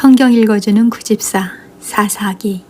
성경 읽어주는 구집사 사사기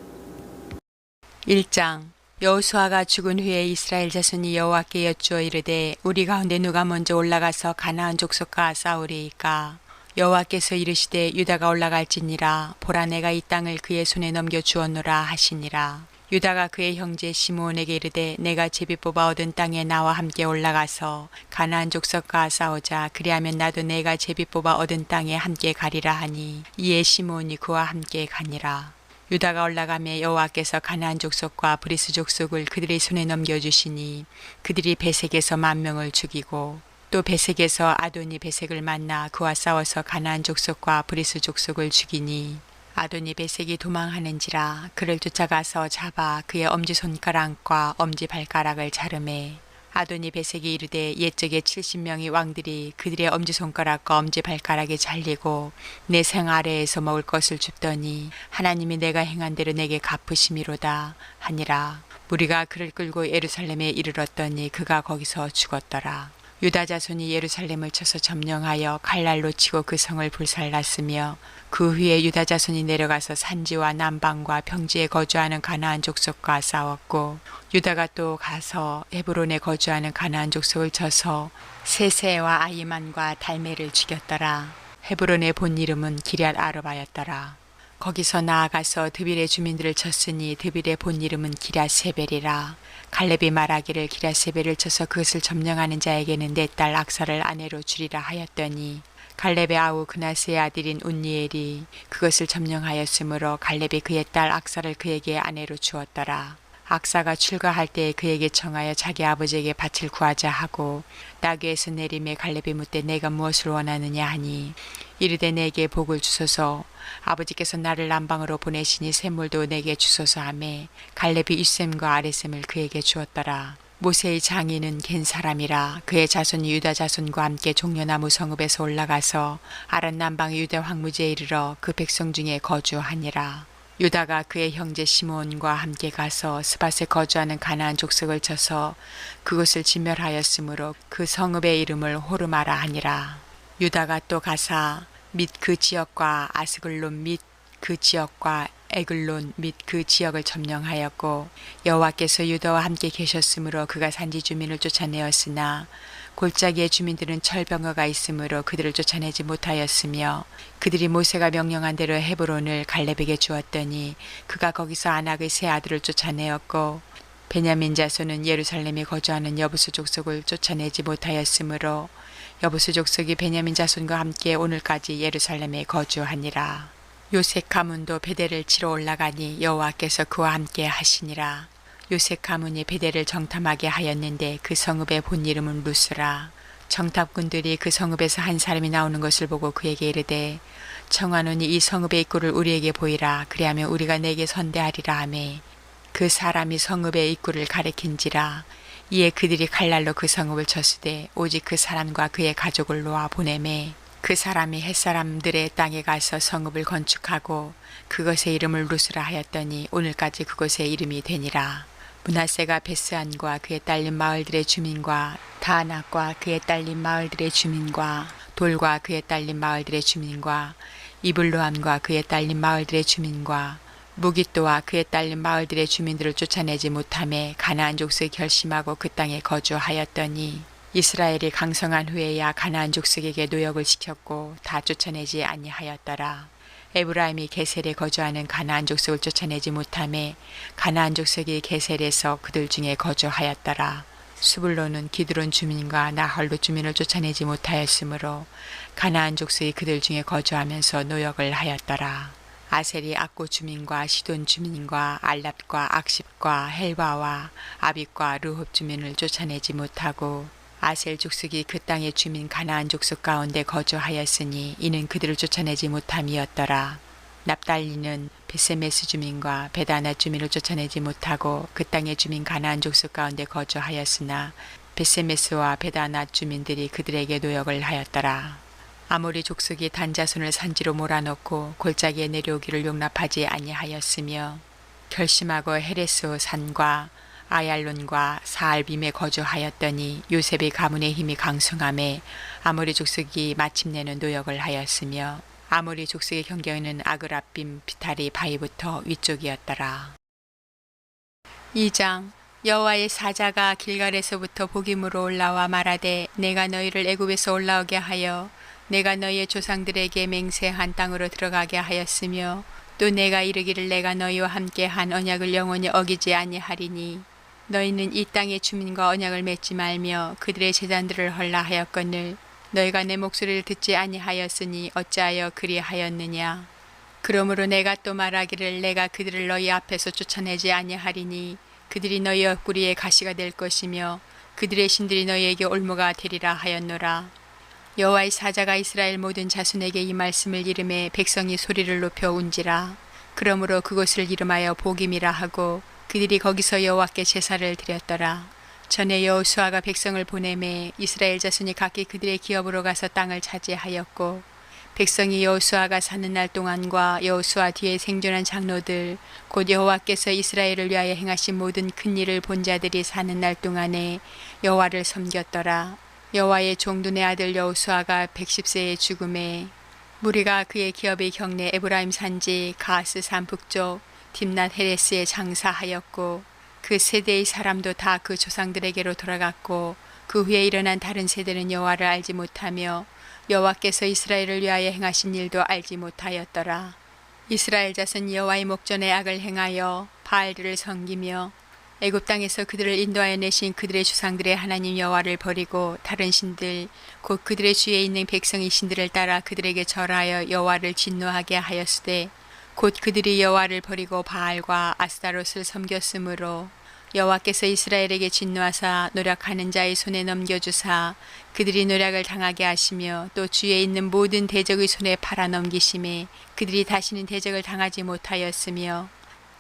1장. 여호수아가 죽은 후에 이스라엘 자손이 여호와께 여쭈어 이르되 우리 가운데 누가 먼저 올라가서 가나안 족속과 싸우리이까. 여호와께서 이르시되 유다가 올라갈지니라. 보라, 내가 이 땅을 그의 손에 넘겨 주었노라 하시니라. 유다가 그의 형제 시므온에게 이르되 내가 제비 뽑아 얻은 땅에 나와 함께 올라가서 가나안 족속과 싸우자. 그리하면 나도 내가 제비 뽑아 얻은 땅에 함께 가리라 하니 이에 시므온이 그와 함께 가니라. 유다가 올라가매 여호와께서 가나안 족속과 브리스 족속을 그들의 손에 넘겨주시니 그들이 베색에서 10,000명을 죽이고 또 베색에서 아도니 베색을 만나 그와 싸워서 가나안 족속과 브리스 족속을 죽이니 아도니 베색이 도망하는지라. 그를 쫓아가서 잡아 그의 엄지손가락과 엄지발가락을 자르매 아도니 베색이 이르되 옛적에 70명의 왕들이 그들의 엄지손가락과 엄지발가락이 잘리고 내 생 아래에서 먹을 것을 줍더니 하나님이 내가 행한 대로 내게 갚으심이로다 하니라. 무리가 그를 끌고 예루살렘에 이르렀더니 그가 거기서 죽었더라. 유다 자손이 예루살렘을 쳐서 점령하여 칼날로 치고 그 성을 불살랐으며 그 후에 유다 자손이 내려가서 산지와 남방과 평지에 거주하는 가나안 족속과 싸웠고 유다가 또 가서 헤브론에 거주하는 가나안 족속을 쳐서 세세와 아이만과 달메를 죽였더라. 헤브론의 본 이름은 기럇 아르바였더라. 거기서 나아가서 드빌의 주민들을 쳤으니 드빌의 본 이름은 기럇세벨이라. 갈렙이 말하기를 기럇세벨을 쳐서 그것을 점령하는 자에게는 내 딸 악사를 아내로 주리라 하였더니 갈렙의 아우 그나스의 아들인 운니엘이 그것을 점령하였으므로 갈렙이 그의 딸 악사를 그에게 아내로 주었더라. 악사가 출가할 때에 그에게 청하여 자기 아버지에게 밭을 구하자 하고 나귀에서 내림에 갈렙이 묻되 내가 무엇을 원하느냐 하니 이르되 내게 복을 주소서. 아버지께서 나를 남방으로 보내시니 샘물도 내게 주소서 하매 갈렙이 윗샘과 아랫샘을 그에게 주었더라. 모세의 장인은 겐 사람이라. 그의 자손이 유다 자손과 함께 종려나무 성읍에서 올라가서 아란 남방의 유다 황무지에 이르러 그 백성 중에 거주하니라. 유다가 그의 형제 시므온과 함께 가서 스밧에 거주하는 가나안 족속을 쳐서 그곳을 진멸하였으므로 그 성읍의 이름을 호르마라 하니라. 유다가 또 가사 및 그 지역과 아스글론 및 그 지역과 에글론 및 그 지역을 점령하였고 여호와께서 유다와 함께 계셨으므로 그가 산지 주민을 쫓아내었으나 골짜기의 주민들은 철병거가 있으므로 그들을 쫓아내지 못하였으며 그들이 모세가 명령한 대로 헤브론을 갈렙에게 주었더니 그가 거기서 아낙의 세 아들을 쫓아내었고 베냐민 자손은 예루살렘에 거주하는 여부수 족속을 쫓아내지 못하였으므로 여부수 족속이 베냐민 자손과 함께 오늘까지 예루살렘에 거주하니라. 요셉 가문도 베델을 치러 올라가니 여호와께서 그와 함께 하시니라. 요셉 가문이 베델을 정탐하게 하였는데 그 성읍의 본 이름은 루스라. 정탐꾼들이 그 성읍에서 한 사람이 나오는 것을 보고 그에게 이르되 청하노니 이 성읍의 입구를 우리에게 보이라. 그리하면 우리가 내게 선대하리라 하매 그 사람이 성읍의 입구를 가리킨지라. 이에 그들이 칼날로 그 성읍을 쳤으되 오직 그 사람과 그의 가족을 놓아 보내매 그 사람이 햇사람들의 땅에 가서 성읍을 건축하고 그것의 이름을 루스라 하였더니 오늘까지 그곳의 이름이 되니라. 므낫세가 베스안과 그의 딸린 마을들의 주민과 다낙과 그의 딸린 마을들의 주민과 돌과 그의 딸린 마을들의 주민과 이블루함과 그의 딸린 마을들의 주민과 무깃도와 그의 딸린 마을들의 주민들을 쫓아내지 못하매 가나안 족속이 결심하고 그 땅에 거주하였더니 이스라엘이 강성한 후에야 가나안 족속에게 노역을 시켰고 다 쫓아내지 아니하였더라. 에브라임이 게셀에 거주하는 가나안 족속을 쫓아내지 못하매 가나안 족속이 게셀에서 그들 중에 거주하였더라. 수불론은 기드론 주민과 나할롯 주민을 쫓아내지 못하였으므로 가나안 족속이 그들 중에 거주하면서 노역을 하였더라. 아셀이 악고 주민과 시돈 주민과 알랏과 악십과 헬바와 아빅과 르홉 주민을 쫓아내지 못하고 아셀 족속이 그 땅의 주민 가나안 족속 가운데 거주하였으니 이는 그들을 쫓아내지 못함이었더라. 납달리는 베세메스 주민과 베다나 주민을 쫓아내지 못하고 그 땅의 주민 가나안 족속 가운데 거주하였으나 베세메스와 베다나 주민들이 그들에게 노역을 하였더라. 아모리 족속이 단자손을 산지로 몰아넣고 골짜기에 내려오기를 용납하지 아니하였으며 결심하고 헤레스 산과 아얄론과 사알빔에 거주하였더니 요셉의 가문의 힘이 강성함에 아모리 족속이 마침내는 노역을 하였으며 아모리 족속의 경계는 아그라빔 비탈이 바위부터 위쪽이었더라. 2장. 여호와의 사자가 길갈에서부터 보김으로 올라와 말하되 내가 너희를 애굽에서 올라오게 하여 내가 너희의 조상들에게 맹세한 땅으로 들어가게 하였으며 또 내가 이르기를 내가 너희와 함께 한 언약을 영원히 어기지 아니하리니 너희는 이 땅의 주민과 언약을 맺지 말며 그들의 제단들을 헐라 하였거늘 너희가 내 목소리를 듣지 아니하였으니 어찌하여 그리하였느냐. 그러므로 내가 또 말하기를 내가 그들을 너희 앞에서 쫓아내지 아니하리니 그들이 너희 옆구리에 가시가 될 것이며 그들의 신들이 너희에게 올무가 되리라 하였노라. 여호와의 사자가 이스라엘 모든 자손에게 이 말씀을 이름에 백성이 소리를 높여 운지라. 그러므로 그곳을 이름하여 보김이라 하고 그들이 거기서 여호와께 제사를 드렸더라. 전에 여호수아가 백성을 보내매 이스라엘 자손이 각기 그들의 기업으로 가서 땅을 차지하였고 백성이 여호수아가 사는 날 동안과 여호수아 뒤에 생존한 장로들 곧 여호와께서 이스라엘을 위하여 행하신 모든 큰 일을 본 자들이 사는 날 동안에 여호와를 섬겼더라. 여호와의 종둔의 아들 여호수아가 110세에 죽음에 무리가 그의 기업의 경내 에브라임 산지 가스 산 북쪽 딥낫 헤레스에 장사하였고 그 세대의 사람도 다 그 조상들에게로 돌아갔고 그 후에 일어난 다른 세대는 여호와를 알지 못하며 여호와께서 이스라엘을 위하여 행하신 일도 알지 못하였더라. 이스라엘 자손 여호와의 목전에 악을 행하여 바알들을 섬기며 애굽 땅에서 그들을 인도하여 내신 그들의 조상들의 하나님 여호와를 버리고 다른 신들 곧 그들의 주위에 있는 백성의 신들을 따라 그들에게 절하여 여호와를 진노하게 하였으되 곧 그들이 여호와를 버리고 바알과 아스타롯을 섬겼으므로 여호와께서 이스라엘에게 진노하사 노력하는 자의 손에 넘겨주사 그들이 노력을 당하게 하시며 또 주위에 있는 모든 대적의 손에 팔아 넘기심에 그들이 다시는 대적을 당하지 못하였으며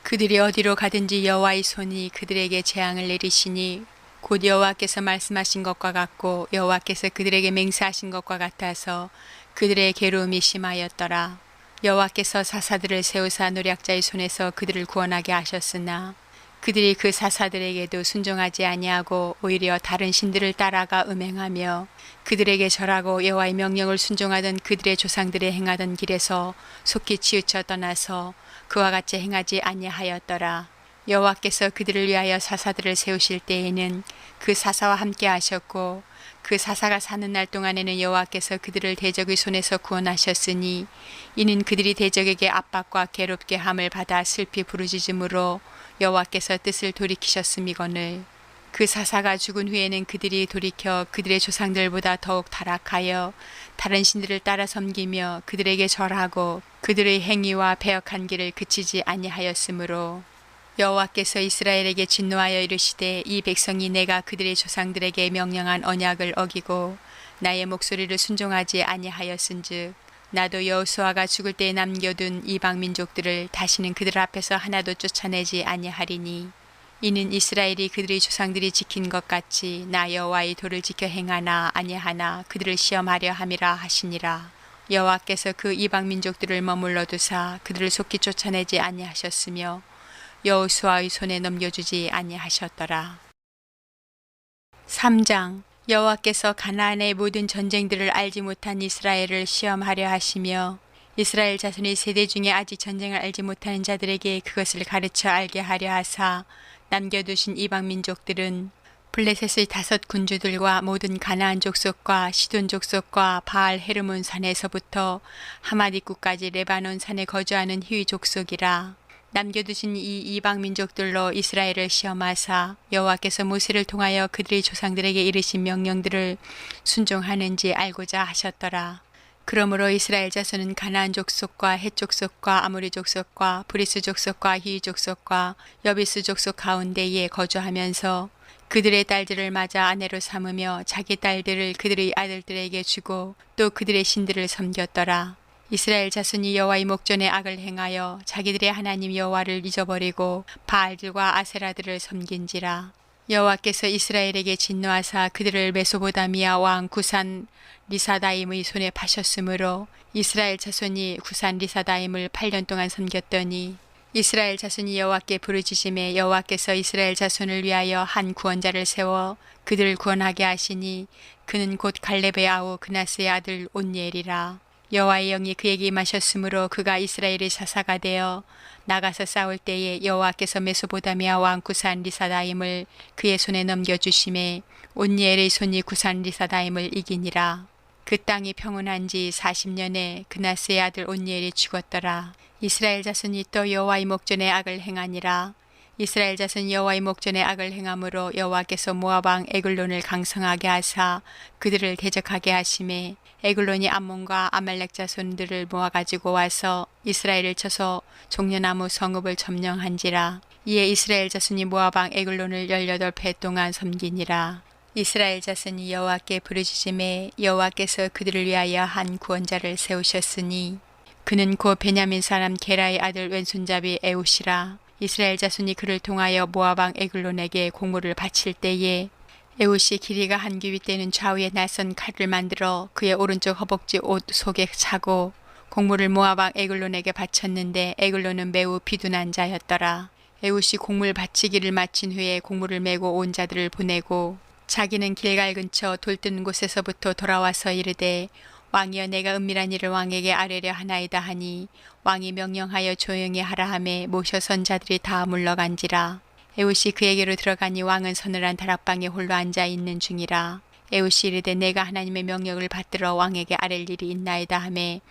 그들이 어디로 가든지 여호와의 손이 그들에게 재앙을 내리시니 곧 여호와께서 말씀하신 것과 같고 여호와께서 그들에게 맹세하신 것과 같아서 그들의 괴로움이 심하였더라. 여호와께서 사사들을 세우사 노략자의 손에서 그들을 구원하게 하셨으나 그들이 그 사사들에게도 순종하지 아니하고 오히려 다른 신들을 따라가 음행하며 그들에게 절하고 여호와의 명령을 순종하던 그들의 조상들의 행하던 길에서 속히 치우쳐 떠나서 그와 같이 행하지 아니하였더라. 여호와께서 그들을 위하여 사사들을 세우실 때에는 그 사사와 함께 하셨고 그 사사가 사는 날 동안에는 여호와께서 그들을 대적의 손에서 구원하셨으니 이는 그들이 대적에게 압박과 괴롭게 함을 받아 슬피 부르짖음으로 여호와께서 뜻을 돌이키셨음이거늘 그 사사가 죽은 후에는 그들이 돌이켜 그들의 조상들보다 더욱 타락하여 다른 신들을 따라 섬기며 그들에게 절하고 그들의 행위와 배역한 길을 그치지 아니하였으므로 여호와께서 이스라엘에게 진노하여 이르시되 이 백성이 내가 그들의 조상들에게 명령한 언약을 어기고 나의 목소리를 순종하지 아니하였은즉 나도 여호수아가 죽을 때에 남겨둔 이방 민족들을 다시는 그들 앞에서 하나도 쫓아내지 아니하리니 이는 이스라엘이 그들의 조상들이 지킨 것 같이 나 여호와의 도를 지켜 행하나 아니하나 그들을 시험하려 함이라 하시니라. 여호와께서 그 이방 민족들을 머물러 두사 그들을 속히 쫓아내지 아니하셨으며 여호수아의 손에 넘겨주지 아니하셨더라. 3장. 여호와께서 가나안의 모든 전쟁들을 알지 못한 이스라엘을 시험하려 하시며 이스라엘 자손의 세대 중에 아직 전쟁을 알지 못하는 자들에게 그것을 가르쳐 알게 하려 하사 남겨두신 이방 민족들은 블레셋의 5 군주들과 모든 가나안 족속과 시돈 족속과 바알 헤르몬 산에서부터 하맛 입구까지 레바논 산에 거주하는 히위 족속이라. 남겨두신 이 이방 민족들로 이스라엘을 시험하사 여호와께서 모세를 통하여 그들의 조상들에게 이르신 명령들을 순종하는지 알고자 하셨더라. 그러므로 이스라엘 자손은 가나안 족속과 헷 족속과 아모리 족속과 브리스 족속과 히위 족속과 여비스 족속 가운데에 거주하면서 그들의 딸들을 맞아 아내로 삼으며 자기 딸들을 그들의 아들들에게 주고 또 그들의 신들을 섬겼더라. 이스라엘 자손이 여호와의 목전에 악을 행하여 자기들의 하나님 여호와를 잊어버리고 바알들과 아세라들을 섬긴지라. 여호와께서 이스라엘에게 진노하사 그들을 메소보다미아 왕 구산 리사다임의 손에 파셨으므로 이스라엘 자손이 구산 리사다임을 8년 동안 섬겼더니 이스라엘 자손이 여호와께 부르짖음에 여호와께서 이스라엘 자손을 위하여 한 구원자를 세워 그들을 구원하게 하시니 그는 곧 갈렙의 아우 그나스의 아들 온니엘이라. 여호와의 영이 그에게 임하셨으므로 그가 이스라엘의 사사가 되어 나가서 싸울 때에 여호와께서 메소보다미아 왕 구산 리사다임을 그의 손에 넘겨주심에 온니엘의 손이 구산 리사다임을 이기니라. 그 땅이 평온한 지 40년에 그나스의 아들 온니엘이 죽었더라. 이스라엘 자손이 또 여호와의 목전에 악을 행하니라. 이스라엘 자손 여호와의 목전에 악을 행함으로 여호와께서 모압 왕 에글론을 강성하게 하사 그들을 대적하게 하심에 에글론이 암몬과 아말렉 자손들을 모아가지고 와서 이스라엘을 쳐서 종려나무 성읍을 점령한지라. 이에 이스라엘 자손이 모압 왕 에글론을 18해 동안 섬기니라. 이스라엘 자손이 여호와께 부르짖음에 여호와께서 그들을 위하여 한 구원자를 세우셨으니 그는 곧 베냐민 사람 게라의 아들 왼손잡이 에웃이라. 이스라엘 자손이 그를 통하여 모압 왕 에글론에게 공물을 바칠 때에 에웃이 길이가 한 규빗 되는 좌우에 날선 칼을 만들어 그의 오른쪽 허벅지 옷 속에 차고 공물을 모압 왕 에글론에게 바쳤는데 에글론은 매우 비둔한 자였더라. 에웃이 공물 바치기를 마친 후에 공물을 메고 온 자들을 보내고 자기는 길갈 근처 돌뜬 곳에서부터 돌아와서 이르되 왕이여 내가 은밀한 일을 왕에게 아뢰려 하나이다 하니 왕이 명령하여 조용히 하라 하매 모셔선 자들이 다 물러간지라. 에웃이 그에게로 들어가니 왕은 서늘한 다락방에 홀로 앉아 있는 중이라. 에웃이 이르되 내가 하나님의 명령을 받들어 왕에게 아랠 일이 있나이다 하매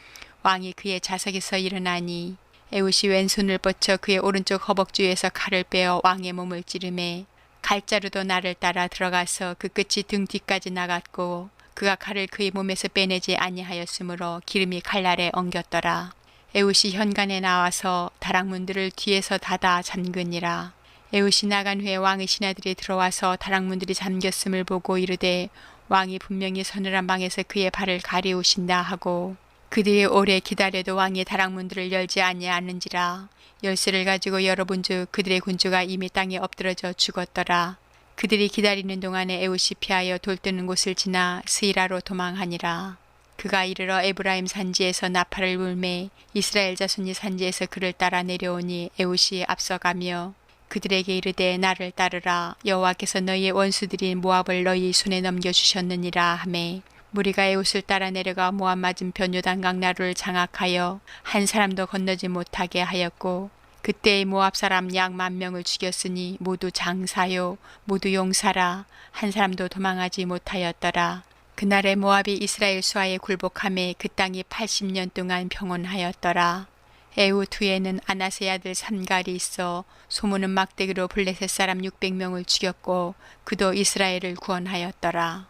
왕이 그의 좌석에서 일어나니 에웃이 왼손을 뻗쳐 그의 오른쪽 허벅지에서 칼을 빼어 왕의 몸을 찌르매 칼자루도 나를 따라 들어가서 그 끝이 등 뒤까지 나갔고 그가 칼을 그의 몸에서 빼내지 아니하였으므로 기름이 칼날에 엉겼더라. 에웃이 현관에 나와서 다락문들을 뒤에서 닫아 잠그니라. 에웃이 나간 후에 왕의 신하들이 들어와서 다락문들이 잠겼음을 보고 이르되 왕이 분명히 서늘한 방에서 그의 발을 가리우신다 하고 그들이 오래 기다려도 왕이 다락문들을 열지 아니하는지라. 열쇠를 가지고 열어본즉 그들의 군주가 이미 땅에 엎드러져 죽었더라. 그들이 기다리는 동안에 에웃이 피하여 돌뜨는 곳을 지나 스이라로 도망하니라. 그가 이르러 에브라임 산지에서 나팔을 불매 이스라엘 자손이 산지에서 그를 따라 내려오니 에웃이 앞서가며 그들에게 이르되 나를 따르라. 여호와께서 너희의 원수들인 모압을 너희 손에 넘겨주셨느니라 하매 무리가 에웃을 따라 내려가 모압 맞은편 요단강 나루를 장악하여 한 사람도 건너지 못하게 하였고 그때의 모압 사람 약 10,000명을 죽였으니 모두 장사요 모두 용사라. 한 사람도 도망하지 못하였더라. 그날에 모압이 이스라엘 수하에 굴복하매 그 땅이 80년 동안 평온하였더라. 에훗 후에는 아나스의 아들 삼갈이 있어 소문은 막대기로 블레셋 사람 600명을 죽였고 그도 이스라엘을 구원하였더라.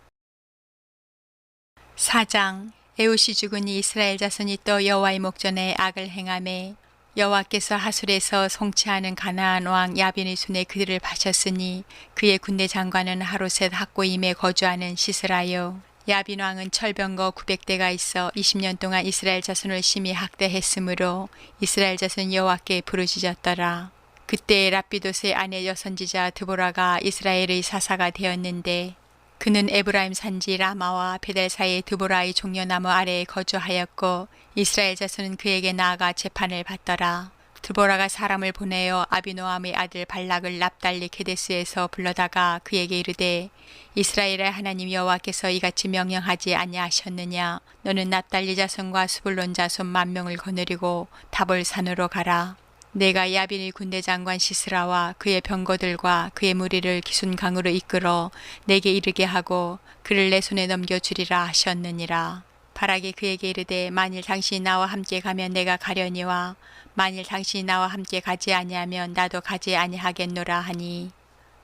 4장. 에훗이 죽으니 이스라엘 자손이 또 여호와의 목전에 악을 행하매 여호와께서 하술에서 송치하는 가나안 왕 야빈의 손에 그들을 바쳤으니 그의 군대 장관은 하루셋 학고임에 거주하는 시스라요. 야빈 왕은 철병거 900대가 있어 20년 동안 이스라엘 자손을 심히 학대했으므로 이스라엘 자손 여호와께 부르짖었더라. 그때 라피도스의 아내 여선지자 드보라가 이스라엘의 사사가 되었는데 그는 에브라임 산지 라마와 베델 사이의 드보라의 종려나무 아래에 거주하였고 이스라엘 자손은 그에게 나아가 재판을 받더라. 드보라가 사람을 보내어 아비노함의 아들 발락을 납달리 케데스에서 불러다가 그에게 이르되 이스라엘의 하나님 여호와께서 이같이 명령하지 아니하셨느냐. 너는 납달리 자손과 스불론 자손 10,000명을 거느리고 다볼 산으로 가라. 내가 야빈의 군대 장관 시스라와 그의 병거들과 그의 무리를 기순강으로 이끌어 내게 이르게 하고 그를 내 손에 넘겨주리라 하셨느니라. 바락이 그에게 이르되 만일 당신이 나와 함께 가면 내가 가려니와 만일 당신이 나와 함께 가지 아니하면 나도 가지 아니하겠노라 하니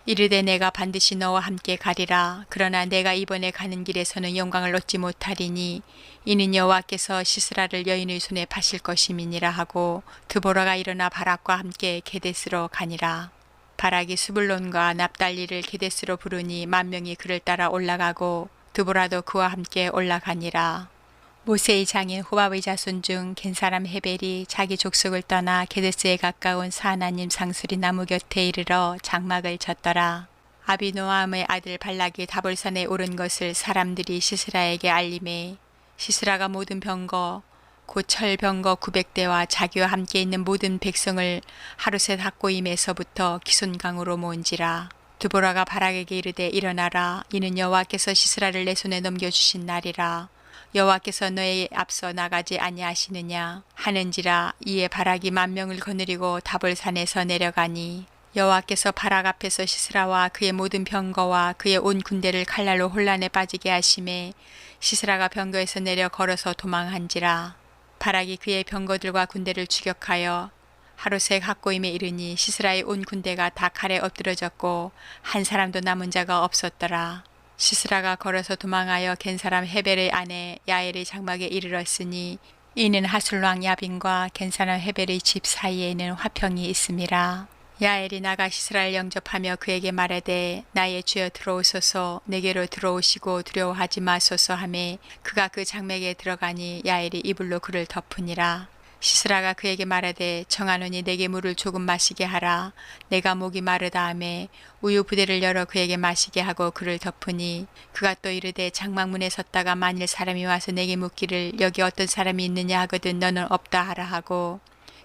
이르되 내가 반드시 너와 함께 가리라. 그러나 내가 이번에 가는 길에서는 영광을 얻지 못하리니 이는 여호와께서 시스라를 여인의 손에 파실 것임이니라 하고 드보라가 일어나 바락과 함께 게데스로 가니라. 바락이 스불론과 납달리를 게데스로 부르니 10,000명이 그를 따라 올라가고 드보라도 그와 함께 올라가니라. 모세의 장인 호밥의 자손 중 겐사람 헤벨이 자기 족속을 떠나 게데스에 가까운 사하나님 상수리 나무 곁에 이르러 장막을 쳤더라. 아비노함의 아들 발락이 다볼산에 오른 것을 사람들이 시스라에게 알림해 시스라가 모든 병거 곧 철병거 900대와 자기와 함께 있는 모든 백성을 하루셋 학고임에서부터 기손강으로 모은지라. 드보라가 바락에게 이르되 일어나라. 이는 여호와께서 시스라를 내 손에 넘겨주신 날이라. 여호와께서 너의 앞서 나가지 아니하시느냐 하는지라. 이에 바락이 10,000명을 거느리고 다볼산에서 내려가니 여호와께서 바락 앞에서 시스라와 그의 모든 병거와 그의 온 군대를 칼날로 혼란에 빠지게 하심에 시스라가 병거에서 내려 걸어서 도망한지라. 바락이 그의 병거들과 군대를 추격하여 하루색 학고임에 이르니 시스라의 온 군대가 다 칼에 엎드러졌고 한 사람도 남은 자가 없었더라. 시스라가 걸어서 도망하여 겐 사람 헤벨의 아내 야엘의 장막에 이르렀으니 이는 하술왕 야빈과 겐 사람 헤벨의 집 사이에는 화평이 있음이라. 야엘이 나가 시스라를 영접하며 그에게 말하되 나의 주여 들어오소서, 내게로 들어오시고 두려워하지 마소서 하매 그가 그 장막에 들어가니 야엘이 이불로 그를 덮으니라. 시스라가 그에게 말하되 청하노니 내게 물을 조금 마시게 하라. 내가 목이 마르다 하매 우유 부대를 열어 그에게 마시게 하고 그를 덮으니 그가 또 이르되 장막문에 섰다가 만일 사람이 와서 내게 묻기를 여기 어떤 사람이 있느냐 하거든 너는 없다 하라 하고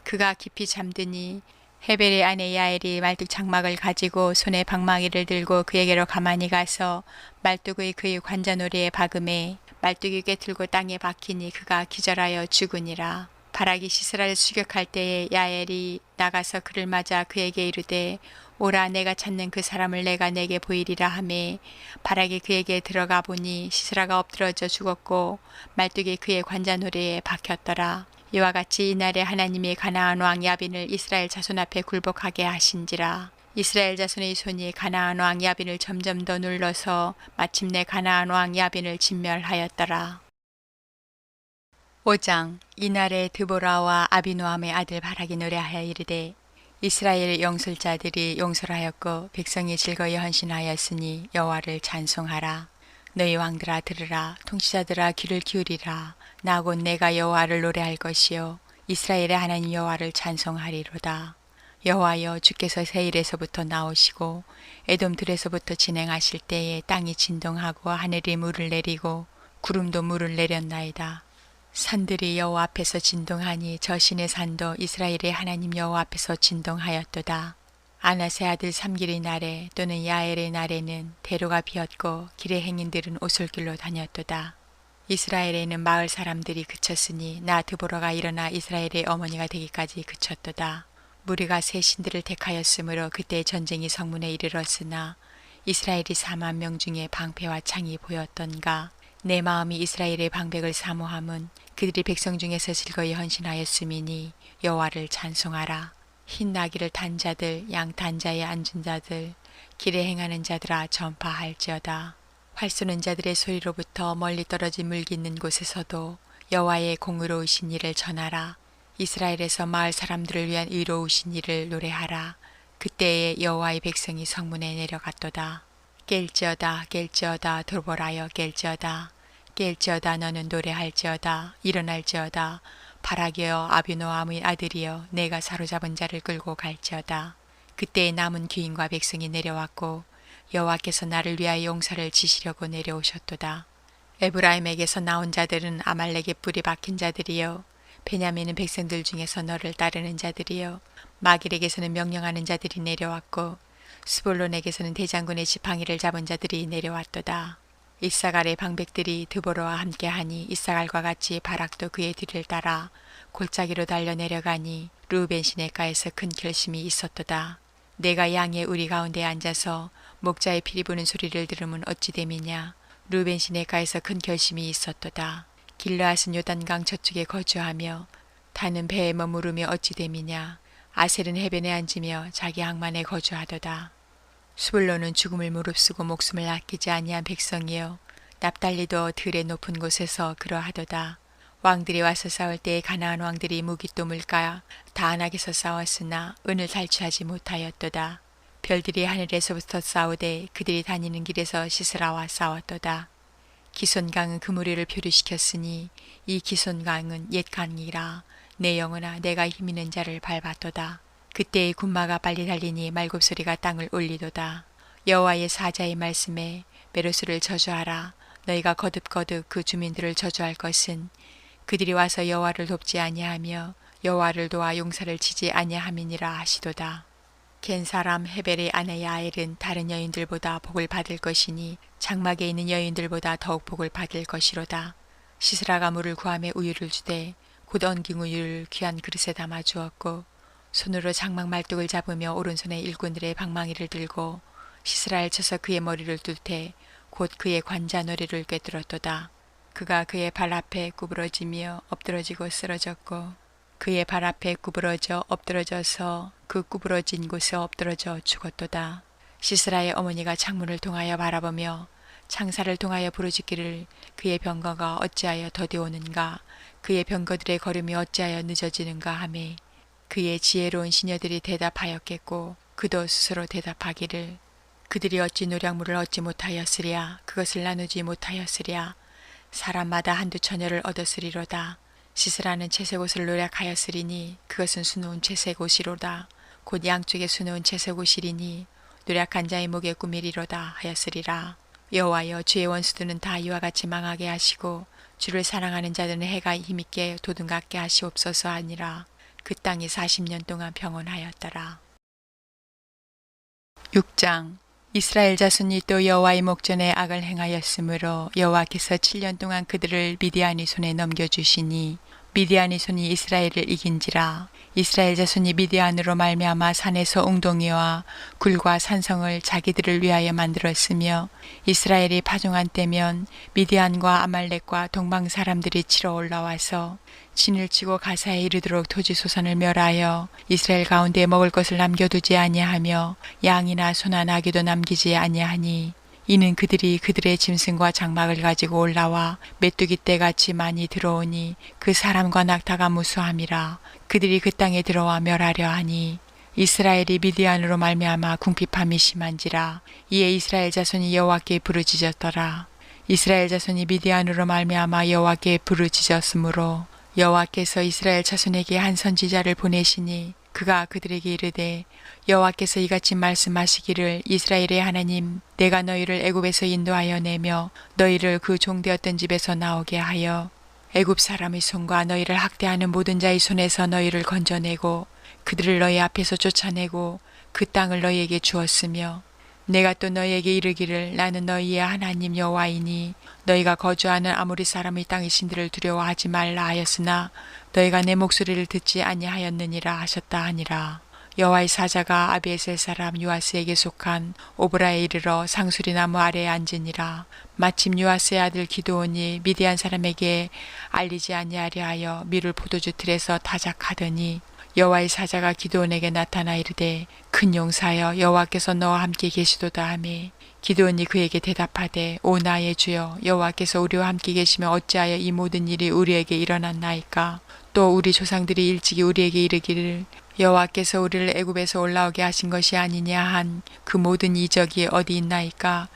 그가 깊이 잠드니 헤벨의 아내 야엘이 말뚝 장막을 가지고 손에 방망이를 들고 그에게로 가만히 가서 말뚝의 그의 관자놀이에 박음에 말뚝이 꿰틀고 땅에 박히니 그가 기절하여 죽으니라. 바락이 시스라를 추격할 때에 야엘이 나가서 그를 맞아 그에게 이르되 오라 내가 찾는 그 사람을 내가 내게 보이리라 하매 바락이 그에게 들어가 보니 시스라가 엎드러져 죽었고 말뚝이 그의 관자놀이에 박혔더라. 이와 같이 이날에 하나님이 가나안 왕 야빈을 이스라엘 자손 앞에 굴복하게 하신지라. 이스라엘 자손의 손이 가나안 왕 야빈을 점점 더 눌러서 마침내 가나안 왕 야빈을 진멸하였더라. 5장. 이날에 드보라와 아비노함의 아들 바락이 노래하여 이르되 이스라엘 영술자들이 용설하였고 백성이 즐거이 헌신하였으니 여호와를 찬송하라. 너희 왕들아 들으라. 통치자들아 귀를 기울이라. 나 곧 내가 여호와를 노래할 것이요 이스라엘의 하나님 여호와를 찬송하리로다. 여호와여 주께서 세일에서부터 나오시고 에돔 들에서부터 진행하실 때에 땅이 진동하고 하늘이 물을 내리고 구름도 물을 내렸나이다. 산들이 여호와 앞에서 진동하니 저 신의 산도 이스라엘의 하나님 여호와 앞에서 진동하였도다. 아나세 아들 삼길의 날에 또는 야엘의 날에는 대로가 비었고 길의 행인들은 오솔길로 다녔도다. 이스라엘에는 마을 사람들이 그쳤으니 나 드보라가 일어나 이스라엘의 어머니가 되기까지 그쳤도다. 무리가 새 신들을 택하였으므로 그때 전쟁이 성문에 이르렀으나 이스라엘이 40,000명 중에 방패와 창이 보였던가. 내 마음이 이스라엘의 방백을 사모함은 그들이 백성 중에서 즐거이 헌신하였음이니 여호와를 찬송하라. 흰 나귀를 탄 자들, 양 단자에 앉은 자들, 길에 행하는 자들아 전파할지어다. 활 쏘는 자들의 소리로부터 멀리 떨어진 물기 있는 곳에서도 여호와의 공의로우신 일을 전하라. 이스라엘에서 마을 사람들을 위한 의로우신 일을 노래하라. 그때에 여호와의 백성이 성문에 내려갔도다. 깰지어다 깰지어다 돌보라여 깰지어다. 깰지어다 너는 노래할지어다. 일어날지어다. 바락이여 아비노함의 아들이여 내가 사로잡은 자를 끌고 갈지어다. 그때에 남은 귀인과 백성이 내려왔고 여호와께서 나를 위하여 용사를 지시려고 내려오셨도다. 에브라임에게서 나온 자들은 아말렉의 뿔이 박힌 자들이여 베냐민은 백성들 중에서 너를 따르는 자들이여 마길에게서는 명령하는 자들이 내려왔고 스볼론에게서는 대장군의 지팡이를 잡은 자들이 내려왔도다. 이사갈의 방백들이 드보라와 함께하니 이사갈과 같이 바락도 그의 뒤를 따라 골짜기로 달려 내려가니 르우벤 시내가에서 큰 결심이 있었도다. 내가 양의 우리 가운데 앉아서 목자의 피리 부는 소리를 들으면 어찌 됨이냐. 르우벤 시내가에서 큰 결심이 있었도다. 길르앗은 요단강 저쪽에 거주하며 다는 배에 머무르며 어찌 됨이냐. 아셀은 해변에 앉으며 자기 항만에 거주하도다. 수불로는 죽음을 무릅쓰고 목숨을 아끼지 아니한 백성이여 납달리도 들의 높은 곳에서 그러하도다. 왕들이 와서 싸울 때에 가나안 왕들이 무기또 물가 다안악에서 싸웠으나 은을 탈취하지 못하였도다. 별들이 하늘에서부터 싸우되 그들이 다니는 길에서 시스라와 싸웠도다. 기손강은 그 무리를 표류시켰으니 이 기손강은 옛 강이라. 내 영혼아 내가 힘있는 자를 밟았도다. 그때의 군마가 빨리 달리니 말굽소리가 땅을 울리도다. 여호와의 사자의 말씀에 메로스를 저주하라. 너희가 거듭거듭 그 주민들을 저주할 것은 그들이 와서 여호와를 돕지 아니하며 여호와를 도와 용사를 치지 아니함이니라 하시도다. 겐 사람 헤벨의 아내 야엘은 다른 여인들보다 복을 받을 것이니 장막에 있는 여인들보다 더욱 복을 받을 것이로다. 시스라가 물을 구하며 우유를 주되 곧 엉긴 우유를 귀한 그릇에 담아 주었고 손으로 장막 말뚝을 잡으며 오른손에 일꾼들의 방망이를 들고 시스라를 쳐서 그의 머리를 뚫되 곧 그의 관자놀이를 꿰뚫었도다. 그가 그의 발 앞에 구부러지며 엎드러지고 쓰러졌고 그의 발 앞에 구부러져 엎드러져서 그 구부러진 곳에 엎드러져 죽었도다. 시스라의 어머니가 창문을 통하여 바라보며 창사를 통하여 부르짖기를 그의 병거가 어찌하여 더디 오는가 그의 병거들의 걸음이 어찌하여 늦어지는가 하매 그의 지혜로운 시녀들이 대답하였겠고 그도 스스로 대답하기를 그들이 어찌 노량물을 얻지 못하였으랴 그것을 나누지 못하였으랴 사람마다 한두 처녀를 얻었으리로다. 시스라는 채색옷을 노력하였으리니 그것은 수놓은 채색옷이로다. 곧 양쪽에 수놓은 채색옷이리니 노력한 자의 목에 꾸미리로다 하였으리라. 여호와여 주의 원수들은 다 이와 같이 망하게 하시고 주를 사랑하는 자들은 해가 힘있게 도둑같게 하시옵소서 하니라. 그 땅이 40년 동안 평온하였더라. 6장 이스라엘 자손이 또 여호와의 목전에 악을 행하였으므로 여호와께서 7년 동안 그들을 미디안의 손에 넘겨주시니 미디안의 손이 이스라엘을 이긴지라. 이스라엘 자손이 미디안으로 말미암아 산에서 웅덩이와 굴과 산성을 자기들을 위하여 만들었으며 이스라엘이 파종한 때면 미디안과 아말렉과 동방 사람들이 치러 올라와서 진을 치고 가사에 이르도록 토지 소산을 멸하여 이스라엘 가운데 먹을 것을 남겨두지 아니하며 양이나 소나 나귀도 남기지 아니하니 이는 그들이 그들의 짐승과 장막을 가지고 올라와 메뚜기 떼같이 많이 들어오니 그 사람과 낙타가 무수함이라. 그들이 그 땅에 들어와 멸하려 하니 이스라엘이 미디안으로 말미암아 궁핍함이 심한지라. 이에 이스라엘 자손이 여호와께 부르짖었더라. 이스라엘 자손이 미디안으로 말미암아 여호와께 부르짖었으므로 여호와께서 이스라엘 자손에게 한 선지자를 보내시니 그가 그들에게 이르되 여호와께서 이같이 말씀하시기를 이스라엘의 하나님 내가 너희를 애굽에서 인도하여 내며 너희를 그 종되었던 집에서 나오게 하여 애굽 사람의 손과 너희를 학대하는 모든 자의 손에서 너희를 건져내고 그들을 너희 앞에서 쫓아내고 그 땅을 너희에게 주었으며 내가 또 너희에게 이르기를 나는 너희의 하나님 여호와이니 너희가 거주하는 아모리 사람의 땅의 신들을 두려워하지 말라 하였으나 너희가 내 목소리를 듣지 아니하였느니라 하셨다 하니라. 여호와의 사자가 아비에셀 사람 요아스에게 속한 오브라에 이르러 상수리 나무 아래에 앉으니라. 마침 요아스의 아들 기드온이 미디안 사람에게 알리지 아니하려 하여 밀을 포도주 틀에서 타작하더니 여호와의 사자가 기드온에게 나타나 이르되 큰 용사여 여호와께서 너와 함께 계시도다 하매 기드온이 그에게 대답하되 오 나의 주여 여호와께서 우리와 함께 계시며 어찌하여 이 모든 일이 우리에게 일어났나이까. 또 우리 조상들이 일찍이 우리에게 이르기를 여호와께서 우리를 애굽에서 올라오게 하신 것이 아니냐 한 그 모든 이적이 어디 있나이까.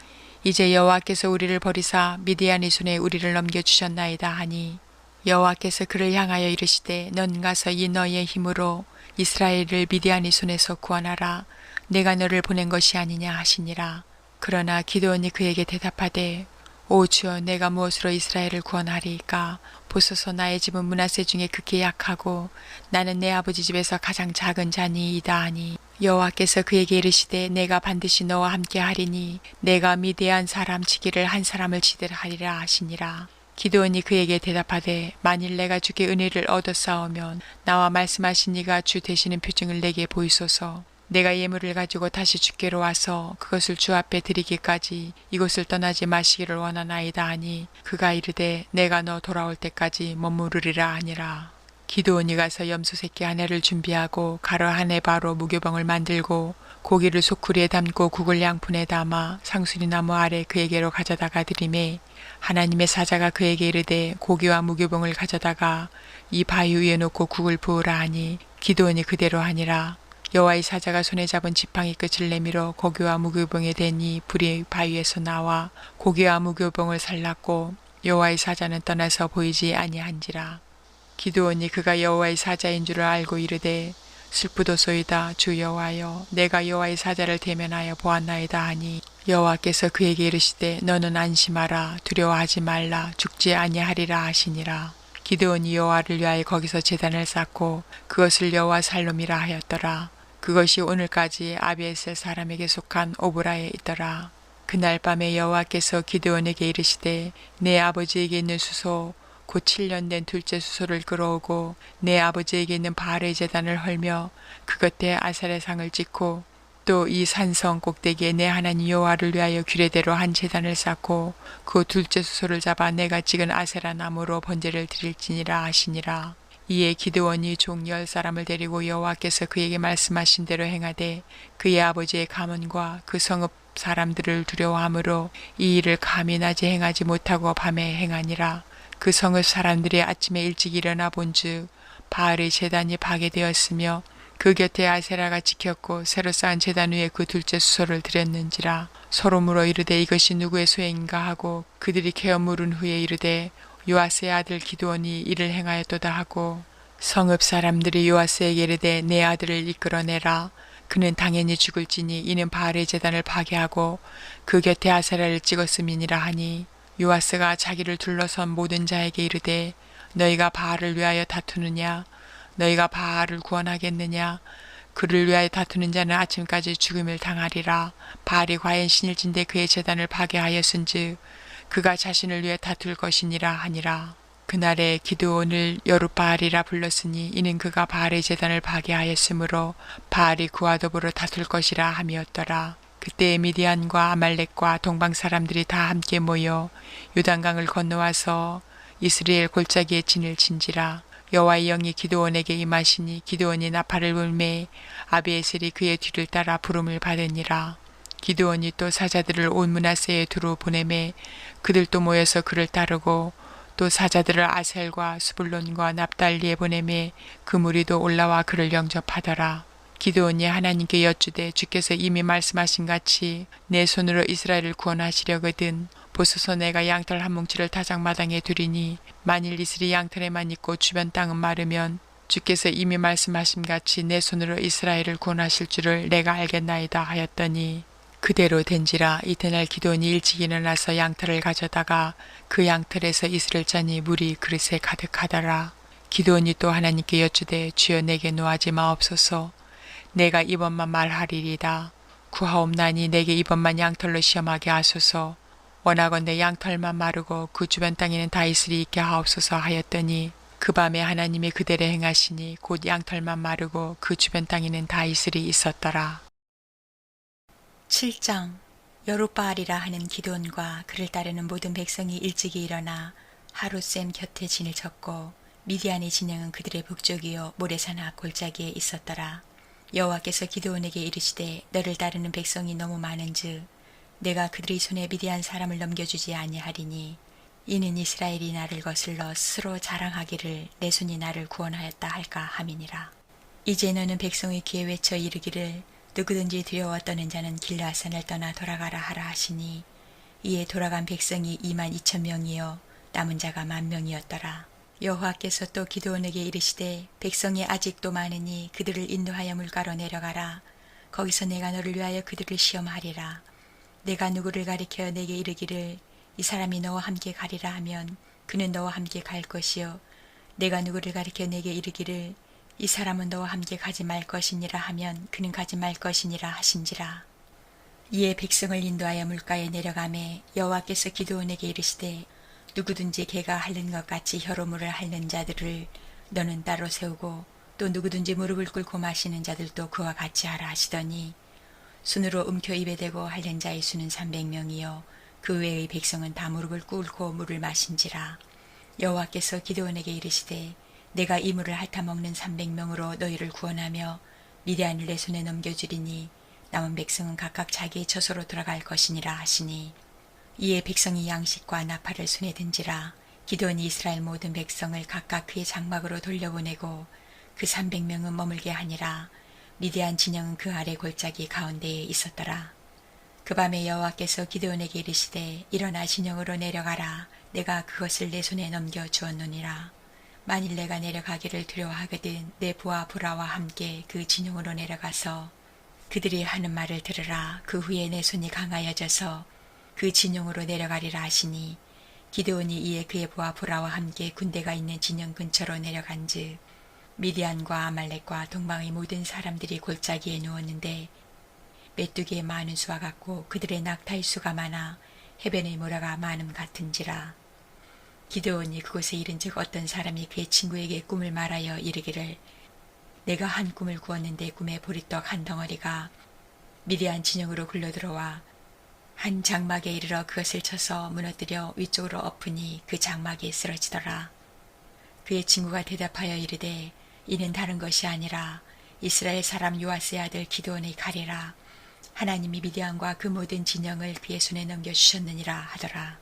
이제 여호와께서 우리를 버리사 미디안의 손에 우리를 넘겨주셨나이다 하니 여호와께서 그를 향하여 이르시되 넌 가서 이 너희의 힘으로 이스라엘을 미디안의 손에서 구원하라. 내가 너를 보낸 것이 아니냐 하시니라. 그러나 기드온이 그에게 대답하되 오 주여 내가 무엇으로 이스라엘을 구원하리이까. 보소서 나의 집은 므낫세 중에 극히 약하고 나는 내 아버지 집에서 가장 작은 자니이다 하니 여호와께서 그에게 이르시되 내가 반드시 너와 함께 하리니 내가 미디안 사람 치기를 한 사람을 치듯 하리라 하시니라. 기드온이 그에게 대답하되 만일 내가 주께 은혜를 얻었사오면 나와 말씀하신 이가 주 되시는 표징을 내게 보이소서. 내가 예물을 가지고 다시 주께로 와서 그것을 주 앞에 드리기까지 이곳을 떠나지 마시기를 원하나이다 하니 그가 이르되 내가 너 돌아올 때까지 머무르리라 하니라. 기드온이 가서 염소 새끼 하나를 준비하고 가루 한 에바로 무교병을 만들고 고기를 소쿠리에 담고 국을 양푼에 담아 상수리 나무 아래 그에게로 가져다가 드리매 하나님의 사자가 그에게 이르되 고기와 무교병을 가져다가 이 바위 위에 놓고 국을 부으라 하니 기드온이 그대로 하니라. 여호와의 사자가 손에 잡은 지팡이 끝을 내밀어 고기와 무교병에 대니 불이 바위에서 나와 고기와 무교병을 살랐고 여호와의 사자는 떠나서 보이지 아니한지라. 기드온이 그가 여호와의 사자인 줄을 알고 이르되 슬프도소이다 주 여호와여 내가 여호와의 사자를 대면하여 보았나이다 하니 여호와께서 그에게 이르시되 너는 안심하라 두려워하지 말라 죽지 아니하리라 하시니라. 기드온이 여호와를 위하여 거기서 제단을 쌓고 그것을 여호와 살롬이라 하였더라. 그것이 오늘까지 아비에셀 사람에게 속한 오브라에 있더라. 그날 밤에 여호와께서 기드온에게 이르시되 내 아버지에게 있는 수소 곧 7년 된 둘째 수소를 끌어오고 내 아버지에게 있는 바알의 제단을 헐며 그 곁에 아셀의 상을 찍고 또 이 산성 꼭대기에 내 하나님 여호와를 위하여 규례대로 한 제단을 쌓고 그 둘째 수소를 잡아 내가 찍은 아세라 나무로 번제를 드릴지니라 하시니라. 이에 기드온이 종 10사람을 데리고 여호와께서 그에게 말씀하신 대로 행하되 그의 아버지의 가문과 그 성읍 사람들을 두려워하므로 이 일을 감히 낮에 행하지 못하고 밤에 행하니라. 그 성읍 사람들이 아침에 일찍 일어나 본즉 바알의 제단이 파괴되었으며 그 곁에 아세라가 지켰고 새로 쌓은 제단 위에 그 둘째 수소를 드렸는지라. 서로 물어 이르되 이것이 누구의 소행인가 하고 그들이 케어 물은 후에 이르되 요아스의 아들 기드온이 이를 행하였도다 하고 성읍 사람들이 요아스에게 이르되 내 아들을 이끌어내라. 그는 당연히 죽을지니 이는 바알의 제단을 파괴하고 그 곁에 아세라를 찍었음이니라 하니 요아스가 자기를 둘러선 모든 자에게 이르되 너희가 바알을 위하여 다투느냐 너희가 바알을 구원하겠느냐 그를 위하여 다투는 자는 아침까지 죽음을 당하리라. 바알이 과연 신일진데 그의 제단을 파괴하였은즉 그가 자신을 위해 다툴 것이니라 하니라. 그날에 기드온을 여룻바알이라 불렀으니 이는 그가 바알의 제단을 파괴하였으므로 바알이 그와 더불어 다툴 것이라 함이었더라. 그때 미디안과 아말렉과 동방 사람들이 다 함께 모여 요단강을 건너와서 이스라엘 골짜기에 진을 친지라. 여호와의 영이 기드온에게 임하시니 기드온이 나팔을 불매 아비에셀이 그의 뒤를 따라 부름을 받으니라. 기드온이 또 사자들을 온 므낫세에 두루 보내매 그들도 모여서 그를 따르고 또 사자들을 아셀과 스불론과 납달리에 보내매 그 무리도 올라와 그를 영접하더라. 기드온이 하나님께 여쭈되 주께서 이미 말씀하신 같이 내 손으로 이스라엘을 구원하시려거든 보소서 내가 양털 한 뭉치를 타작마당에 두리니 만일 이슬이 양털에만 있고 주변 땅은 마르면 주께서 이미 말씀하신 같이 내 손으로 이스라엘을 구원하실 줄을 내가 알겠나이다 하였더니 그대로 된지라. 이튿날 기드온이 일찍 일어나서 양털을 가져다가 그 양털에서 이슬을 짜니 물이 그릇에 가득하더라. 기드온이 또 하나님께 여쭈되 주여 내게 노하지 마옵소서. 내가 이번만 말하리이다. 구하옵나니 내게 이번만 양털로 시험하게 하소서. 원하건대 양털만 마르고 그 주변 땅에는 다 이슬이 있게 하옵소서 하였더니 그 밤에 하나님이 그대로 행하시니 곧 양털만 마르고 그 주변 땅에는 다 이슬이 있었더라. 7장 여룻바알이라 하는 기드온과 그를 따르는 모든 백성이 일찍이 일어나 하룻샘 곁에 진을 쳤고 미디안의 진영은 그들의 북쪽이요 모래산 앞 골짜기에 있었더라. 여호와께서 기드온에게 이르시되 너를 따르는 백성이 너무 많은즉 내가 그들의 손에 미디안 사람을 넘겨주지 아니하리니 이는 이스라엘이 나를 거슬러 스스로 자랑하기를 내 손이 나를 구원하였다 할까 함이니라. 이제 너는 백성의 귀에 외쳐 이르기를 누구든지 두려워 떠는 자는 길르앗산을 떠나 돌아가라 하라 하시니 이에 돌아간 백성이 22,000명이요 남은 자가 10,000명이었더라. 여호와께서 또 기드온에게 이르시되 백성이 아직도 많으니 그들을 인도하여 물가로 내려가라. 거기서 내가 너를 위하여 그들을 시험하리라. 내가 누구를 가리켜 내게 이르기를 이 사람이 너와 함께 가리라 하면 그는 너와 함께 갈 것이요 내가 누구를 가리켜 내게 이르기를 이 사람은 너와 함께 가지 말 것이니라 하면 그는 가지 말 것이니라 하신지라. 이에 백성을 인도하여 물가에 내려가매 여호와께서 기드온에게 이르시되 누구든지 개가 핥는 것 같이 혀로무를 핥는 자들을 너는 따로 세우고 또 누구든지 무릎을 꿇고 마시는 자들도 그와 같이 하라 하시더니 손으로 움켜 입에 대고 핥는 자의 수는 300명이요 그 외의 백성은 다 무릎을 꿇고 물을 마신지라. 여호와께서 기드온에게 이르시되 내가 이 물을 핥아먹는 300명으로 너희를 구원하며 미디안을 내 손에 넘겨주리니 남은 백성은 각각 자기의 처소로 돌아갈 것이니라 하시니 이에 백성이 양식과 나팔을 손에 든지라. 기드온이 이스라엘 모든 백성을 각각 그의 장막으로 돌려보내고 그 300명은 머물게 하니라. 미디안 진영은 그 아래 골짜기 가운데에 있었더라. 그 밤에 여호와께서 기드온에게 이르시되 일어나 진영으로 내려가라. 내가 그것을 내 손에 넘겨 주었느니라. 만일 내가 내려가기를 두려워하거든 내 부하 브라와 함께 그 진영으로 내려가서 그들이 하는 말을 들으라. 그 후에 내 손이 강하여져서 그 진영으로 내려가리라 하시니 기드온이 이에 그의 부하 브라와 함께 군대가 있는 진영 근처로 내려간즉 미디안과 아말렉과 동방의 모든 사람들이 골짜기에 누웠는데 메뚜기의 많은 수와 같고 그들의 낙타의 수가 많아 해변의 모래가 많음 같은지라. 기드온이 그곳에 이른즉 어떤 사람이 그의 친구에게 꿈을 말하여 이르기를 내가 한 꿈을 꾸었는데 꿈에 보리떡 한 덩어리가 미디안 진영으로 굴러들어와 한 장막에 이르러 그것을 쳐서 무너뜨려 위쪽으로 엎으니 그 장막이 쓰러지더라. 그의 친구가 대답하여 이르되 이는 다른 것이 아니라 이스라엘 사람 요아스의 아들 기드온의 칼이라. 하나님이 미디안과 그 모든 진영을 그의 손에 넘겨주셨느니라 하더라.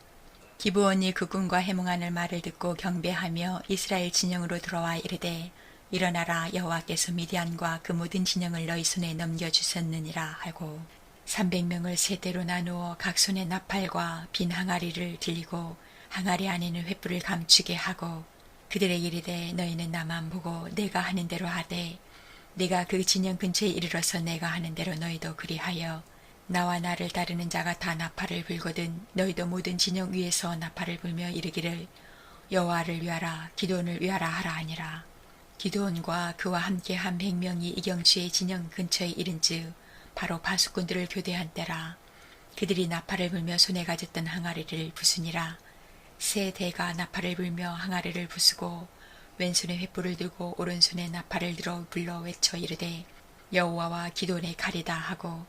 기브온이 그 꿈과 해몽하는 말을 듣고 경배하며 이스라엘 진영으로 들어와 이르되 일어나라 여호와께서 미디안과 그 모든 진영을 너희 손에 넘겨주셨느니라 하고 300명을 세 대로 나누어 각 손에 나팔과 빈 항아리를 들리고 항아리 안에는 횃불을 감추게 하고 그들에게 이르되 너희는 나만 보고 내가 하는 대로 하되 내가 그 진영 근처에 이르러서 내가 하는 대로 너희도 그리하여 나와 나를 따르는 자가 다 나팔을 불거든 너희도 모든 진영 위에서 나팔을 불며 이르기를 여호와를 위하라 기드온을 위하라 하라 하니라. 기드온과 그와 함께 한 100명이 이경주의 진영 근처에 이른즉 바로 파수꾼들을 교대한 때라. 그들이 나팔을 불며 손에 가졌던 항아리를 부수니라. 세 대가 나팔을 불며 항아리를 부수고 왼손에 횃불을 들고 오른손에 나팔을 들어 불러 외쳐 이르되 여호와와 기드온의 칼이다 하고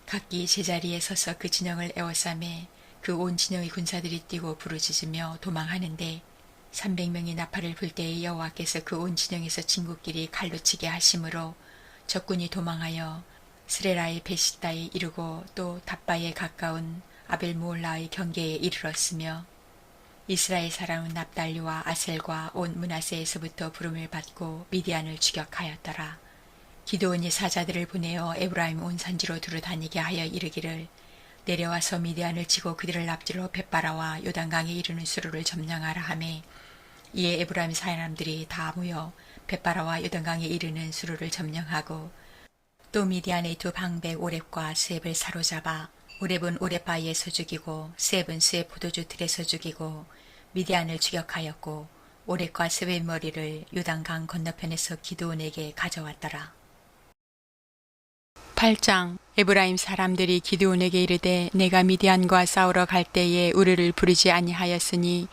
각기 제자리에 서서 그 진영을 에워싸매 그 온 진영의 군사들이 뛰고 부르짖으며 도망하는데 300명이 나팔을 불 때에 여호와께서 그 온 진영에서 친구끼리 칼로 치게 하심으로 적군이 도망하여 스레라의 베시다에 이르고 또 답바에 가까운 아벨무올라의 경계에 이르렀으며 이스라엘 사람은 납달리와 아셀과 온 므낫세에서부터 부름을 받고 미디안을 추격하였더라. 기드온이 사자들을 보내어 에브라임 온 산지로 두루 다니게 하여 이르기를 내려와서 미디안을 치고 그들을 납질로 벳바라와 요단강에 이르는 수로를 점령하라 하매 이에 에브라임 사람들이 다 모여 벳바라와 요단강에 이르는 수로를 점령하고 또 미디안의 두 방백 오렙과 스앱을 사로잡아 오렙은 오렙바위에서 죽이고 스앱은 스앱 포도주 틀에서 죽이고 미디안을 추격하였고 오렙과 스앱의 머리를 요단강 건너편에서 기드온에게 가져왔더라. 8장. 에브라임 사람들이 기드온에게 이르되 내가 미디안과 싸우러 갈 때에 우리를 부르지 아니하였으니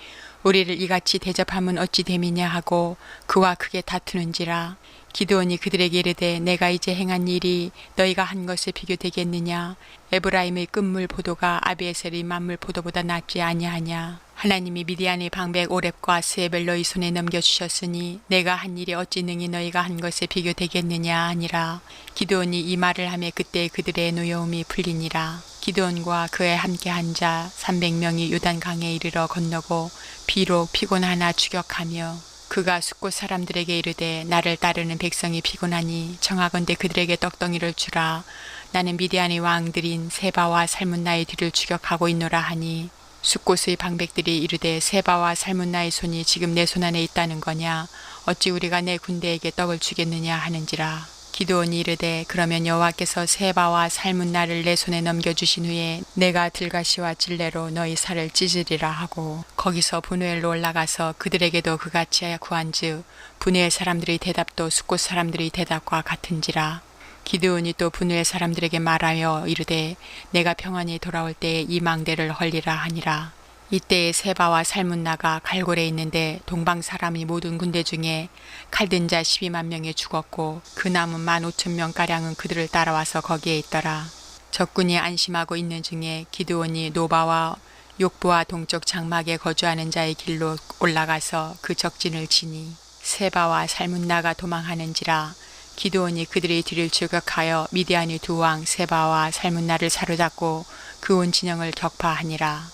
우리를 이같이 대접함은 어찌 됨이냐 하고 그와 크게 다투는지라. 기드온이 그들에게 이르되 내가 이제 행한 일이 너희가 한 것에 비교되겠느냐. 에브라임의 끝물 포도가 아비에셀의 만물 포도보다 낫지 아니하냐. 하나님이 미디안의 방백 오렙과 스앱을 너희 손에 넘겨주셨으니 내가 한 일이 어찌 능히 너희가 한 것에 비교되겠느냐 하니라. 기드온이 이 말을 하매 그때 그들의 노여움이 풀리니라. 기드온과 그에 함께 한 자 300명이 요단강에 이르러 건너고 비록 피곤하나 추격하며 그가 숫곳 사람들에게 이르되 나를 따르는 백성이 피곤하니 청하건대 그들에게 떡덩이를 주라. 나는 미디안의 왕들인 세바와 살문나의 뒤를 추격하고 있노라 하니 숫곳의 방백들이 이르되 세바와 살문나의 손이 지금 내 손 안에 있다는 거냐. 어찌 우리가 내 군대에게 떡을 주겠느냐 하는지라. 기드온이 이르되 그러면 여호와께서 세바와 살문나를 내 손에 넘겨주신 후에 내가 들가시와 찔레로 너희 살을 찢으리라 하고 거기서 분우엘로 올라가서 그들에게도 그같이 구한즉 분우엘 사람들의 대답도 숫곳 사람들의 대답과 같은지라. 기드온이 또 분우엘 사람들에게 말하여 이르되 내가 평안히 돌아올 때에 이 망대를 헐리라 하니라. 이때에 세바와 살문나가 갈골에 있는데 동방 사람이 모든 군대 중에 칼든 자 12만 명이 죽었고 그 남은 15,000명가량은 그들을 따라와서 거기에 있더라. 적군이 안심하고 있는 중에 기드온이 노바와 욕부와 동쪽 장막에 거주하는 자의 길로 올라가서 그 적진을 치니 세바와 살문나가 도망하는지라. 기드온이 그들의 뒤를 출격하여 미디안의 두 왕 세바와 살문나를 사로잡고 그 온 진영을 격파하니라.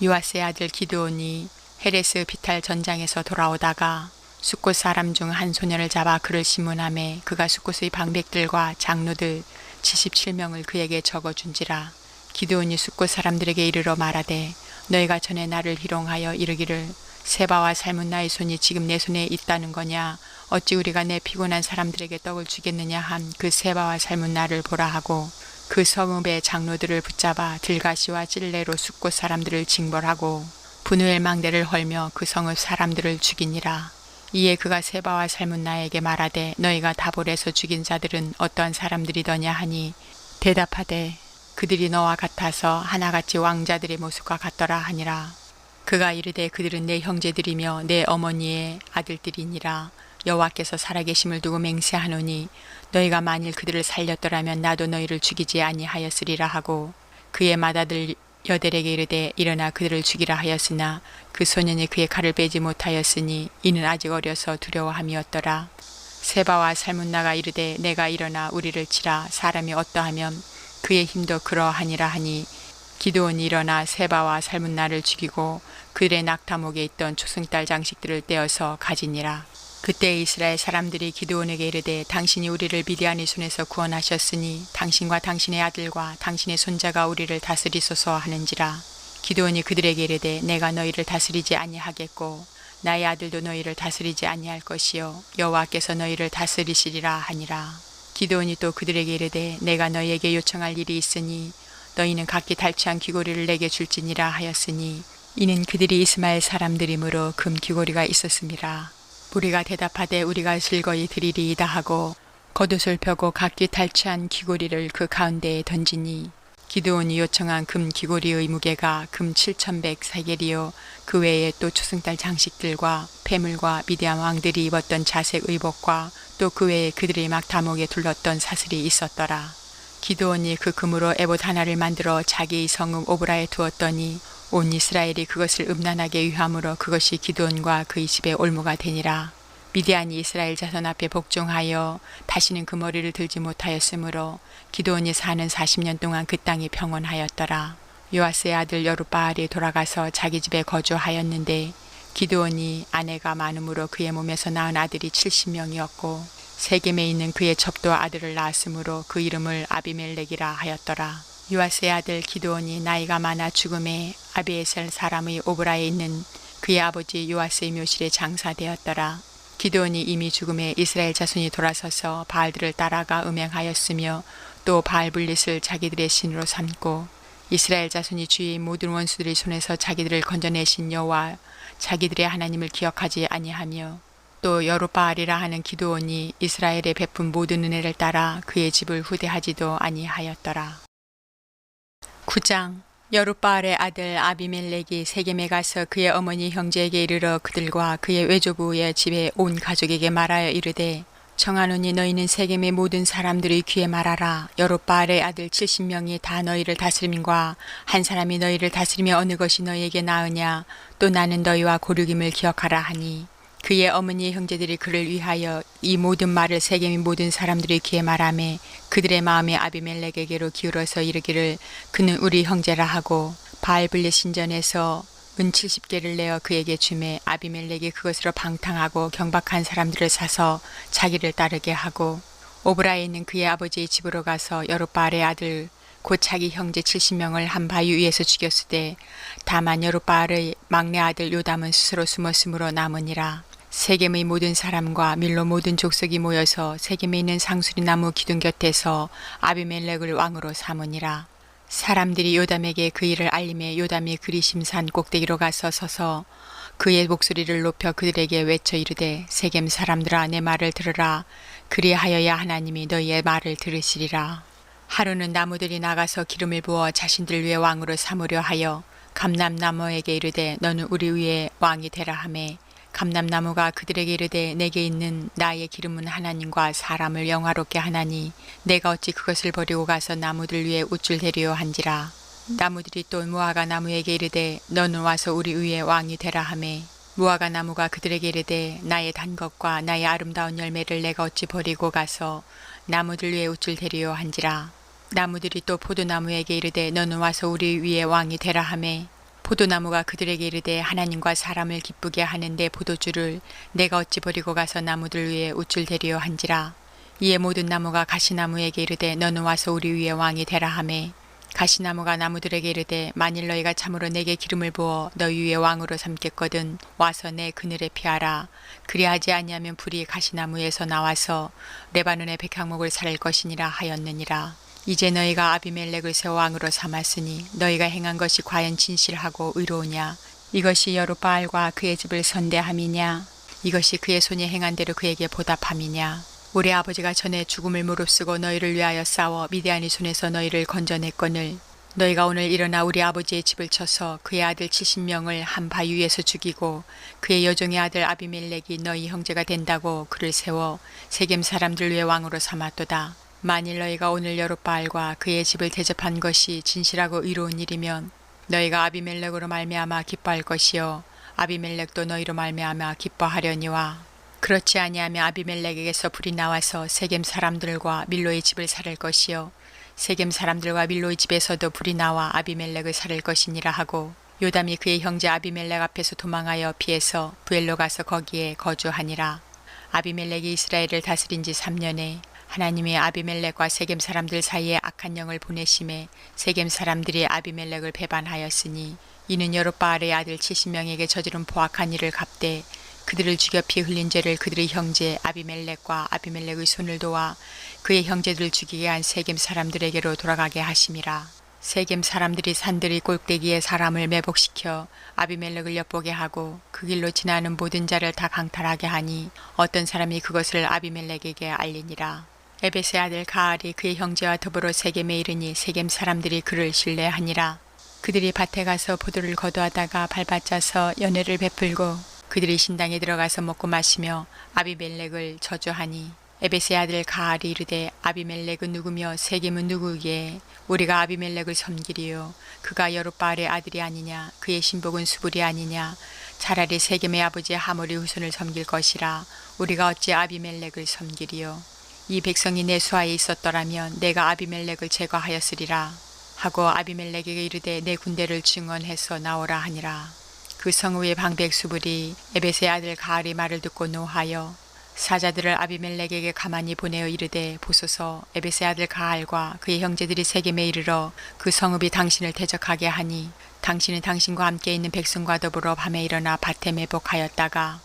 요아스의 아들 기드온이 헤레스 비탈 전장에서 돌아오다가 숫곳 사람 중 한 소년을 잡아 그를 심문하매 그가 숫곳의 방백들과 장로들 77명을 그에게 적어준지라. 기드온이 숫곳 사람들에게 이르러 말하되 너희가 전에 나를 희롱하여 이르기를 세바와 살문나의 손이 지금 내 손에 있다는 거냐. 어찌 우리가 내 피곤한 사람들에게 떡을 주겠느냐 한 그 세바와 살문나를 보라 하고 그 성읍의 장로들을 붙잡아 들가시와 찔레로 숫곳 사람들을 징벌하고 분우엘 망대를 헐며 그 성읍 사람들을 죽이니라. 이에 그가 세바와 살문나에게 말하되 너희가 다볼에서 죽인 자들은 어떠한 사람들이더냐 하니 대답하되 그들이 너와 같아서 하나같이 왕자들의 모습과 같더라 하니라. 그가 이르되 그들은 내 형제들이며 내 어머니의 아들들이니라. 여호와께서 살아계심을 두고 맹세하노니 너희가 만일 그들을 살렸더라면 나도 너희를 죽이지 아니하였으리라 하고 그의 맏아들 여델에게 이르되 일어나 그들을 죽이라 하였으나 그 소년이 그의 칼을 빼지 못하였으니 이는 아직 어려서 두려워함이었더라. 세바와 살문나가 이르되 내가 일어나 우리를 치라. 사람이 어떠하면 그의 힘도 그러하니라 하니 기드온이 일어나 세바와 살문나를 죽이고 그들의 낙타목에 있던 초승달 장식들을 떼어서 가지니라. 그때 이스라엘 사람들이 기드온에게 이르되 당신이 우리를 미디안의 손에서 구원하셨으니 당신과 당신의 아들과 당신의 손자가 우리를 다스리소서 하는지라. 기드온이 그들에게 이르되 내가 너희를 다스리지 아니하겠고 나의 아들도 너희를 다스리지 아니할 것이요 여호와께서 너희를 다스리시리라 하니라. 기드온이 또 그들에게 이르되 내가 너희에게 요청할 일이 있으니 너희는 각기 탈취한 귀고리를 내게 줄지니라 하였으니 이는 그들이 이스마엘 사람들이므로 금 귀고리가 있었음이라. 우리가 대답하되 우리가 즐거이 드리리이다 하고 겉옷을 펴고 각기 탈취한 귀고리를 그 가운데에 던지니 기드온이 요청한 금 귀고리의 무게가 금 7,100세겔이요 그 외에 또 초승달 장식들과 폐물과 미디안 왕들이 입었던 자색 의복과 또 그 외에 그들의 막다목에 둘렀던 사슬이 있었더라. 기드온이 그 금으로 에봇 하나를 만들어 자기의 성읍 오브라에 두었더니 온 이스라엘이 그것을 음란하게 위함으로 그것이 기드온과 그의 집의 올무가 되니라. 미디안이 이스라엘 자손 앞에 복종하여 다시는 그 머리를 들지 못하였으므로 기드온이 사는 40년 동안 그 땅이 평온하였더라. 요아스의 아들 여룻바알이 돌아가서 자기 집에 거주하였는데 기드온이 아내가 많음으로 그의 몸에서 낳은 아들이 70명이었고 세겜에 있는 그의 첩도 아들을 낳았으므로 그 이름을 아비멜렉이라 하였더라. 요아스의 아들 기드온이 나이가 많아 죽음에 아비에셀 사람의 오브라에 있는 그의 아버지 요아스의 묘실에 장사되었더라. 기드온이 이미 죽음에 이스라엘 자손이 돌아서서 바알들을 따라가 음행하였으며 또 바알블릿을 자기들의 신으로 삼고 이스라엘 자손이 주의 모든 원수들의 손에서 자기들을 건져내신 여호와 자기들의 하나님을 기억하지 아니하며 또 여룻바알이라 하는 기드온이 이스라엘에 베푼 모든 은혜를 따라 그의 집을 후대하지도 아니하였더라. 9장. 여룻바알의 아들 아비멜렉이 세겜에 가서 그의 어머니 형제에게 이르러 그들과 그의 외조부의 집에 온 가족에게 말하여 이르되 청하노니 너희는 세겜의 모든 사람들의 귀에 말하라. 여룻바알의 아들 70명이 다 너희를 다스림과 한 사람이 너희를 다스리며 어느 것이 너희에게 나으냐 또 나는 너희와 고륙임을 기억하라 하니 그의 어머니의 형제들이 그를 위하여 이 모든 말을 세겜의 모든 사람들의 귀에 말하매 그들의 마음이 아비멜렉에게로 기울어서 이르기를 그는 우리 형제라 하고 바알블릿 신전에서 은 70개를 내어 그에게 주매 아비멜렉이 그것으로 방탕하고 경박한 사람들을 사서 자기를 따르게 하고 오브라에 있는 그의 아버지의 집으로 가서 여룻바알의 아들 곧 자기 형제 70명을 한 바위 위에서 죽였으되 다만 여룻바알의 막내 아들 요담은 스스로 숨었으므로 남으니라. 세겜의 모든 사람과 밀로 모든 족속이 모여서 세겜에 있는 상수리 나무 기둥 곁에서 아비멜렉을 왕으로 삼으니라. 사람들이 요담에게 그 일을 알림해 요담이 그리심산 꼭대기로 가서 서서 그의 목소리를 높여 그들에게 외쳐 이르되 세겜 사람들아 내 말을 들으라. 그리하여야 하나님이 너희의 말을 들으시리라. 하루는 나무들이 나가서 기름을 부어 자신들 위에 왕으로 삼으려 하여 감람나무에게 이르되 너는 우리 위에 왕이 되라 하매 감람나무가 그들에게 이르되 내게 있는 나의 기름은 하나님과 사람을 영화롭게 하나니 내가 어찌 그것을 버리고 가서 나무들 위에 우쭐 대리오 한지라. 나무들이 또 무화과 나무에게 이르되 너는 와서 우리 위에 왕이 되라 하매 무화과 나무가 그들에게 이르되 나의 단 것과 나의 아름다운 열매를 내가 어찌 버리고 가서 나무들 위에 우쭐 대리오 한지라. 나무들이 또 포도나무에게 이르되 너는 와서 우리 위에 왕이 되라 하매 포도나무가 그들에게 이르되 하나님과 사람을 기쁘게 하는데 포도주를 내가 어찌 버리고 가서 나무들 위에 우쭐 대리오 한지라. 이에 모든 나무가 가시나무에게 이르되 너는 와서 우리 위에 왕이 되라 하매 가시나무가 나무들에게 이르되 만일 너희가 참으로 내게 기름을 부어 너희 위에 왕으로 삼겠거든 와서 내 그늘에 피하라. 그리하지 아니하면 불이 가시나무에서 나와서 레바논의 백향목을 살릴 것이니라 하였느니라. 이제 너희가 아비멜렉을 새 왕으로 삼았으니 너희가 행한 것이 과연 진실하고 의로우냐? 이것이 여룻바알과 그의 집을 선대함이냐? 이것이 그의 손이 행한 대로 그에게 보답함이냐? 우리 아버지가 전에 죽음을 무릅쓰고 너희를 위하여 싸워 미디안의 손에서 너희를 건져냈거늘 너희가 오늘 일어나 우리 아버지의 집을 쳐서 그의 아들 70명을 한 바위 위에서 죽이고 그의 여종의 아들 아비멜렉이 너희 형제가 된다고 그를 세워 세겜 사람들 위에 왕으로 삼았도다. 만일 너희가 오늘 여롯바알과 그의 집을 대접한 것이 진실하고 의로운 일이면 너희가 아비멜렉으로 말미암아 기뻐할 것이요 아비멜렉도 너희로 말미암아 기뻐하려니와 그렇지 아니하면 아비멜렉에게서 불이 나와서 세겜 사람들과 밀로의 집을 살릴 것이요 세겜 사람들과 밀로의 집에서도 불이 나와 아비멜렉을 살릴 것이니라 하고 요담이 그의 형제 아비멜렉 앞에서 도망하여 피해서 부엘로 가서 거기에 거주하니라. 아비멜렉이 이스라엘을 다스린 지 3년에 하나님이 아비멜렉과 세겜 사람들 사이에 악한 영을 보내심에 세겜 사람들이 아비멜렉을 배반하였으니 이는 여롯바알의 아들 70명에게 저지른 포악한 일을 갚되 그들을 죽여 피 흘린 죄를 그들의 형제 아비멜렉과 아비멜렉의 손을 도와 그의 형제들을 죽이게 한 세겜 사람들에게로 돌아가게 하심이라. 세겜 사람들이 산들의 꼭대기에 사람을 매복시켜 아비멜렉을 엿보게 하고 그 길로 지나는 모든 자를 다 강탈하게 하니 어떤 사람이 그것을 아비멜렉에게 알리니라. 에벳의 아들 가알이 그의 형제와 더불어 세겜에 이르니 세겜 사람들이 그를 신뢰하니라. 그들이 밭에 가서 포도를 거두하다가 밟아짜서 연회를 베풀고 그들이 신당에 들어가서 먹고 마시며 아비멜렉을 저주하니 에벳의 아들 가알이 이르되 아비멜렉은 누구며 세겜은 누구기에 우리가 아비멜렉을 섬기리요 그가 여롯바알의 아들이 아니냐 그의 신복은 수불이 아니냐 차라리 세겜의 아버지 하몰의 후손을 섬길 것이라 우리가 어찌 아비멜렉을 섬기리요 이 백성이 내 수하에 있었더라면 내가 아비멜렉을 제거하였으리라 하고 아비멜렉에게 이르되 내 군대를 증언해서 나오라 하니라. 그 성읍의 방백 수불이 에벳의 아들 가알의 말을 듣고 노하여 사자들을 아비멜렉에게 가만히 보내어 이르되 보소서 에벳의 아들 가알과 그의 형제들이 세겜에 이르러 그 성읍이 당신을 대적하게 하니 당신은 당신과 함께 있는 백성과 더불어 밤에 일어나 밭에 매복하였다가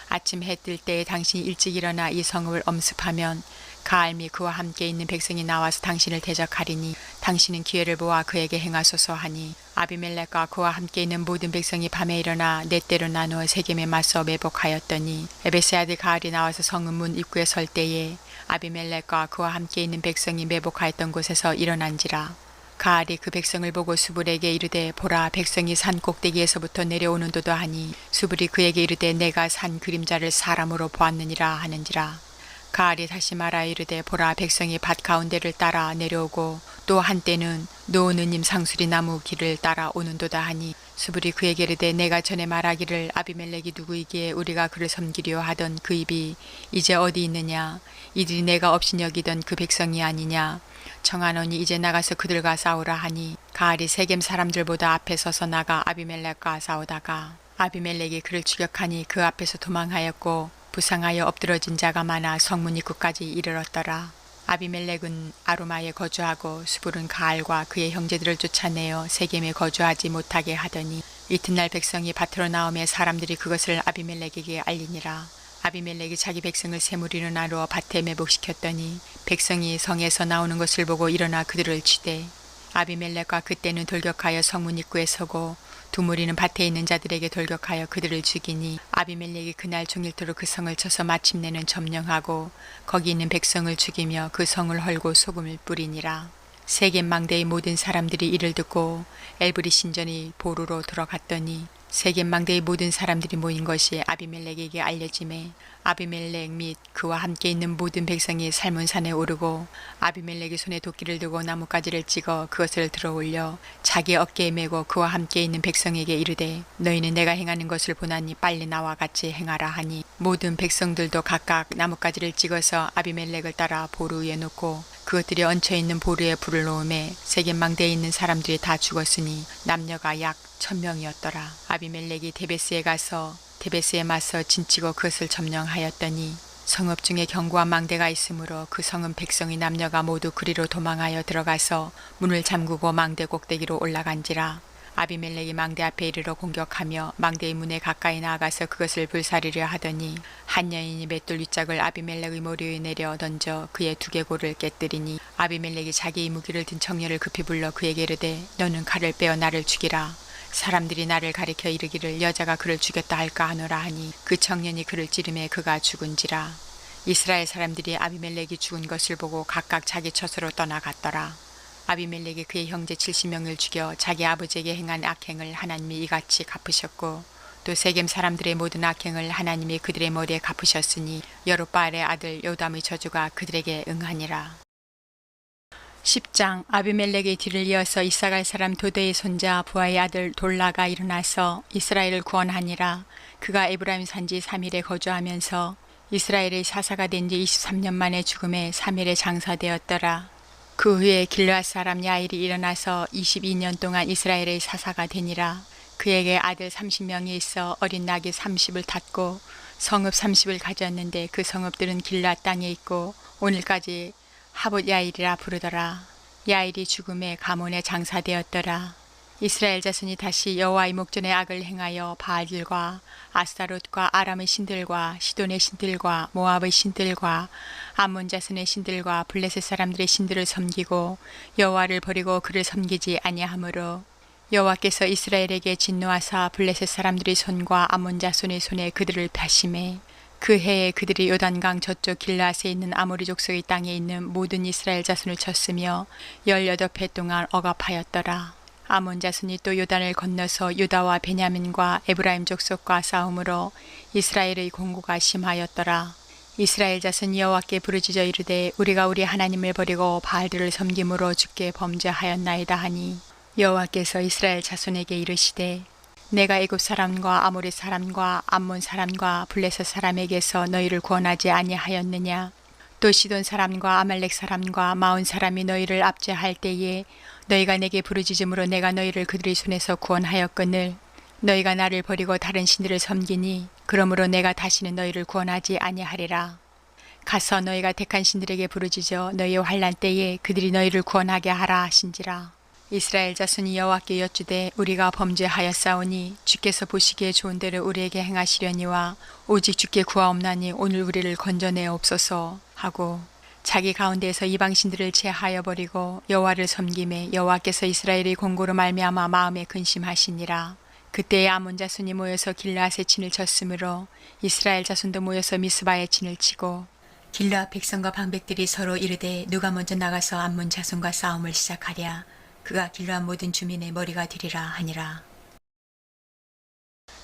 아침 해 뜰 때에 당신이 일찍 일어나 이 성읍을 엄습하면 가알 및 그와 함께 있는 백성이 나와서 당신을 대적하리니 당신은 기회를 보아 그에게 행하소서 하니 아비멜렉과 그와 함께 있는 모든 백성이 밤에 일어나 네 때로 나누어 세겜에 맞서 매복하였더니 에벳의 아들 가알이 나와서 성읍 문 입구에 설 때에 아비멜렉과 그와 함께 있는 백성이 매복하였던 곳에서 일어난지라. 가알이 그 백성을 보고 수불에게 이르되 보라 백성이 산 꼭대기에서부터 내려오는 도다 하니 수불이 그에게 이르되 내가 산 그림자를 사람으로 보았느니라 하는지라. 가알이 다시 말하여 이르되 보라 백성이 밭 가운데를 따라 내려오고 또 한때는 노느님 상수리 나무 길을 따라 오는도다 하니 수불이 그에게 이르되 내가 전에 말하기를 아비멜렉이 누구이기에 우리가 그를 섬기려 하던 그 입이 이제 어디 있느냐 이들이 내가 업신여기던 그 백성이 아니냐 청하노니 이제 나가서 그들과 싸우라 하니 가알이 세겜 사람들보다 앞에 서서 나가 아비멜렉과 싸우다가 아비멜렉이 그를 추격하니 그 앞에서 도망하였고 부상하여 엎드러진 자가 많아 성문 입구까지 이르렀더라. 아비멜렉은 아루마에 거주하고 수불은 가알과 그의 형제들을 쫓아내어 세겜에 거주하지 못하게 하더니 이튿날 백성이 밭으로 나오매 사람들이 그것을 아비멜렉에게 알리니라. 아비멜렉이 자기 백성을 새무리로 나누어 밭에 매복시켰더니 백성이 성에서 나오는 것을 보고 일어나 그들을 치되 아비멜렉과 그때는 돌격하여 성문 입구에 서고 두 무리는 밭에 있는 자들에게 돌격하여 그들을 죽이니 아비멜렉이 그날 종일토록 그 성을 쳐서 마침내는 점령하고 거기 있는 백성을 죽이며 그 성을 헐고 소금을 뿌리니라. 세겜 망대의 모든 사람들이 이를 듣고 엘브리 신전이 보루로 들어갔더니 세겜 망대의 모든 사람들이 모인 것이 아비멜렉에게 알려지매 아비멜렉 및 그와 함께 있는 모든 백성이 살문산에 오르고 아비멜렉이 손에 도끼를 두고 나뭇가지를 찍어 그것을 들어올려 자기 어깨에 메고 그와 함께 있는 백성에게 이르되 너희는 내가 행하는 것을 보나니 빨리 나와 같이 행하라 하니 모든 백성들도 각각 나뭇가지를 찍어서 아비멜렉을 따라 보루 위에 놓고 그것들이 얹혀있는 보루에 불을 놓음에 세겜 망대에 있는 사람들이 다 죽었으니 남녀가 약 1000명이었더라. 아비멜렉이 데베스에 가서 데베스에 맞서 진치고 그것을 점령하였더니 성읍 중에 견고한 망대가 있으므로 그 성은 백성이 남녀가 모두 그리로 도망하여 들어가서 문을 잠그고 망대 꼭대기로 올라간지라. 아비멜렉이 망대 앞에 이르러 공격하며 망대의 문에 가까이 나아가서 그것을 불사르려 하더니 한 여인이 맷돌 윗짝을 아비멜렉의 머리 위에 내려 던져 그의 두개골을 깨뜨리니 아비멜렉이 자기의 무기를 든 청년을 급히 불러 그에게 이르되 너는 칼을 빼어 나를 죽이라. 사람들이 나를 가리켜 이르기를 여자가 그를 죽였다 할까 하노라 하니 그 청년이 그를 찌르매 그가 죽은지라. 이스라엘 사람들이 아비멜렉이 죽은 것을 보고 각각 자기 처소로 떠나갔더라. 아비멜렉이 그의 형제 70명을 죽여 자기 아버지에게 행한 악행을 하나님이 이같이 갚으셨고 또 세겜 사람들의 모든 악행을 하나님이 그들의 머리에 갚으셨으니 여룻바알의 아들 요담의 저주가 그들에게 응하니라. 10장 아비멜렉의 뒤를 이어서 이사갈 사람 도대의 손자 부하의 아들 돌라가 일어나서 이스라엘을 구원하니라. 그가 에브라임 산지 3일에 거주하면서 이스라엘의 사사가 된 지 23년 만에 죽음에 3일에 장사되었더라. 그 후에 길르앗 사람 야일이 일어나서 22년 동안 이스라엘의 사사가 되니라. 그에게 아들 30명이 있어 어린 낙이 30을 탔고 성읍 30을 가졌는데 그 성읍들은 길르앗 땅에 있고 오늘까지 하봇 야일이라 부르더라. 야일이 죽음에 가문에 장사되었더라. 이스라엘 자손이 다시 여호와의 목전에 악을 행하여 바알들과 아스타롯과 아람의 신들과 시돈의 신들과 모압의 신들과 암몬 자손의 신들과 블레셋 사람들의 신들을 섬기고 여호와를 버리고 그를 섬기지 아니하므로 여호와께서 이스라엘에게 진노하사 블레셋 사람들의 손과 암몬 자손의 손에 그들을 파심해 그 해에 그들이 요단강 저쪽 길르앗에 있는 아모리 족속의 땅에 있는 모든 이스라엘 자손을 쳤으며 18해 동안 억압하였더라. 아몬 자손이 또 요단을 건너서 유다와 베냐민과 에브라임 족속과 싸움으로 이스라엘의 공고가 심하였더라. 이스라엘 자손이 여호와께 부르짖어 이르되 우리가 우리 하나님을 버리고 바알들을 섬김으로 주께 범죄하였나이다 하니 여호와께서 이스라엘 자손에게 이르시되 내가 애굽 사람과 아모리 사람과 암몬 사람과 블레셋 사람에게서 너희를 구원하지 아니하였느냐. 또 시돈 사람과 아말렉 사람과 마온 사람이 너희를 압제할 때에 너희가 내게 부르짖음으로 내가 너희를 그들의 손에서 구원하였거늘 너희가 나를 버리고 다른 신들을 섬기니 그러므로 내가 다시는 너희를 구원하지 아니하리라. 가서 너희가 택한 신들에게 부르짖어 너희의 환난 때에 그들이 너희를 구원하게 하라 하신지라. 이스라엘 자손이 여호와께 여쭈되 우리가 범죄하였사오니 주께서 보시기에 좋은 대로 우리에게 행하시려니와 오직 주께 구하옵나니 오늘 우리를 건져내옵소서 하고 자기 가운데에서 이방신들을 제하여 버리고 여호와를 섬김에 여호와께서 이스라엘의 공고로 말미암아 마음에 근심하시니라. 그때에 아몬 자손이 모여서 길르앗에 진을 쳤으므로 이스라엘 자손도 모여서 미스바에 진을 치고 길르앗 백성과 방백들이 서로 이르되 누가 먼저 나가서 암몬 자손과 싸움을 시작하랴. 그가 길르앗 모든 주민의 머리가 되리라 하니라.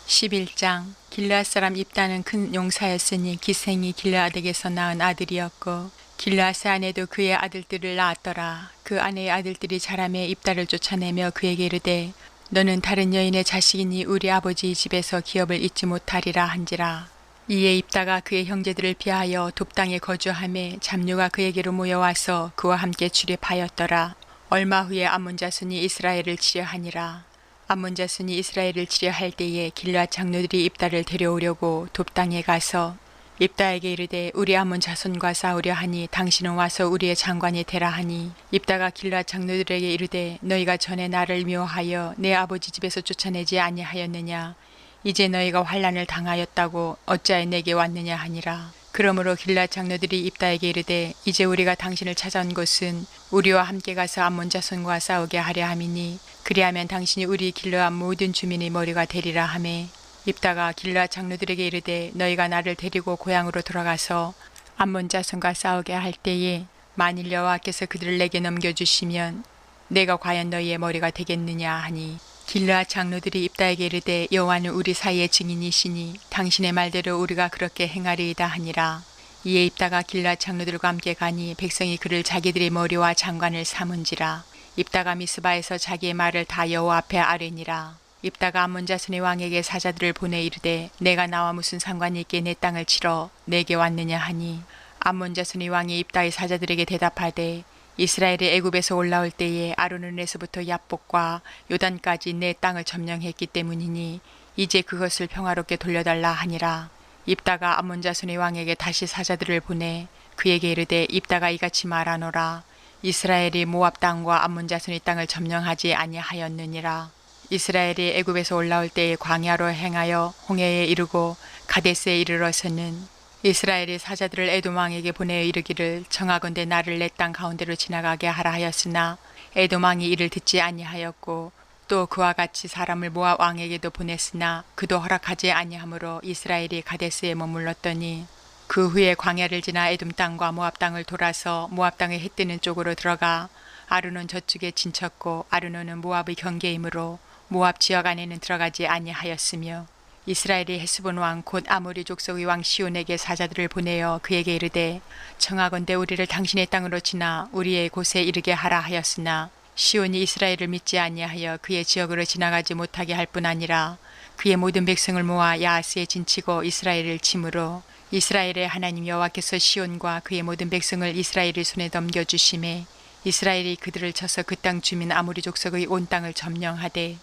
11장 길르앗 사람 입다는 큰 용사였으니 기생이 길르앗에게서 낳은 아들이었고 길르앗의 아내도 그의 아들들을 낳았더라. 그 아내의 아들들이 자라매 입다를 쫓아내며 그에게 이르되 너는 다른 여인의 자식이니 우리 아버지 집에서 기업을 잊지 못하리라 한지라. 이에 입다가 그의 형제들을 피하여 돕당에 거주하매 잡류가 그에게로 모여와서 그와 함께 출입하였더라. 얼마 후에 암몬 자손이 이스라엘을 치려하니라. 암몬 자손이 이스라엘을 치려할 때에 길르앗 장로들이 입다를 데려오려고 돕당에 가서 입다에게 이르되 우리 암몬 자손과 싸우려 하니 당신은 와서 우리의 장관이 되라 하니 입다가 길르앗 장로들에게 이르되 너희가 전에 나를 미워하여 내 아버지 집에서 쫓아내지 아니하였느냐. 이제 너희가 환난을 당하였다고 어찌하여 내게 왔느냐 하니라. 그러므로 길르앗 장로들이 입다에게 이르되 이제 우리가 당신을 찾아온 곳은 우리와 함께 가서 암몬 자손과 싸우게 하려 함이니 그리하면 당신이 우리 길르앗 모든 주민의 머리가 되리라 하매 입다가 길르앗 장로들에게 이르되 너희가 나를 데리고 고향으로 돌아가서 암몬 자손과 싸우게 할 때에 만일 여호와께서 그들을 내게 넘겨주시면 내가 과연 너희의 머리가 되겠느냐 하니 길르앗 장로들이 입다에게 이르되 여호와는 우리 사이의 증인이시니 당신의 말대로 우리가 그렇게 행하리이다 하니라. 이에 입다가 길르앗 장로들과 함께 가니 백성이 그를 자기들의 머리와 장관을 삼은지라. 입다가 미스바에서 자기의 말을 다 여호와 앞에 아뢰니라. 입다가 암몬 자손의 왕에게 사자들을 보내 이르되 내가 나와 무슨 상관이 있게 내 땅을 치러 내게 왔느냐 하니 암몬 자손의 왕이 입다의 사자들에게 대답하되 이스라엘이 애굽에서 올라올 때에 아르논에서부터 야복과 요단까지 내 땅을 점령했기 때문이니 이제 그것을 평화롭게 돌려달라 하니라. 입다가 암몬 자손의 왕에게 다시 사자들을 보내 그에게 이르되 입다가 이같이 말하노라. 이스라엘이 모압 땅과 암몬 자손의 땅을 점령하지 아니하였느니라. 이스라엘이 애굽에서 올라올 때에 광야로 행하여 홍해에 이르고 가데스에 이르러서는 이스라엘이 사자들을 에돔 왕에게 보내어 이르기를 청하건대 나를 내 땅 가운데로 지나가게 하라 하였으나 에돔 왕이 이를 듣지 아니하였고 또 그와 같이 사람을 모압 왕에게도 보냈으나 그도 허락하지 아니하므로 이스라엘이 가데스에 머물렀더니 그 후에 광야를 지나 에돔 땅과 모압 땅을 돌아서 모압 땅의 해 뜨는 쪽으로 들어가 아르논 저쪽에 진쳤고 아르논은 모압의 경계이므로 모압 지역 안에는 들어가지 아니하였으며 이스라엘이 헤스본 왕 곧 아모리 족속의 왕 시온에게 사자들을 보내어 그에게 이르되 청하건대 우리를 당신의 땅으로 지나 우리의 곳에 이르게 하라 하였으나 시온이 이스라엘을 믿지 아니하여 그의 지역으로 지나가지 못하게 할 뿐 아니라 그의 모든 백성을 모아 야하스에 진치고 이스라엘을 침으로 이스라엘의 하나님 여호와께서 시온과 그의 모든 백성을 이스라엘의 손에 넘겨주심에 이스라엘이 그들을 쳐서 그 땅 주민 아모리 족속의 온 땅을 점령하되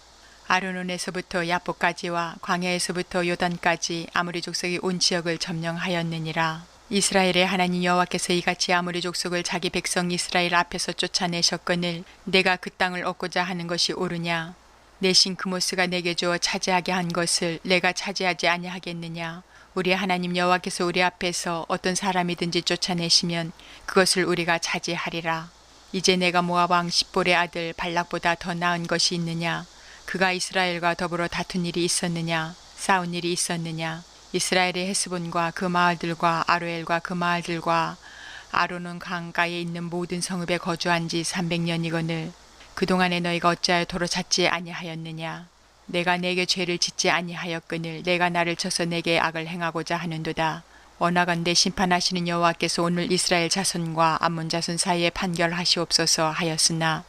아르논에서부터 야포까지와 광야에서부터 요단까지 아모리 족속의 온 지역을 점령하였느니라. 이스라엘의 하나님 여호와께서 이같이 아모리 족속을 자기 백성 이스라엘 앞에서 쫓아내셨거늘 내가 그 땅을 얻고자 하는 것이 옳으냐? 내 신 그모스가 내게 주어 차지하게 한 것을 내가 차지하지 아니하겠느냐? 우리 하나님 여호와께서 우리 앞에서 어떤 사람이든지 쫓아내시면 그것을 우리가 차지하리라. 이제 내가 모압 왕 십볼의 아들 발락보다 더 나은 것이 있느냐? 그가 이스라엘과 더불어 다툰 일이 있었느냐? 싸운 일이 있었느냐? 이스라엘의 헤스본과 그 마을들과 아로엘과 그 마을들과 아로논 강가에 있는 모든 성읍에 거주한 지 300년이거늘 그동안에 너희가 어찌하여 도로 찾지 아니하였느냐? 내가 내게 죄를 짓지 아니하였거늘 내가 나를 쳐서 내게 악을 행하고자 하는도다. 원하건대 심판하시는 여호와께서 오늘 이스라엘 자손과 암몬 자손 사이에 판결하시옵소서 하였으나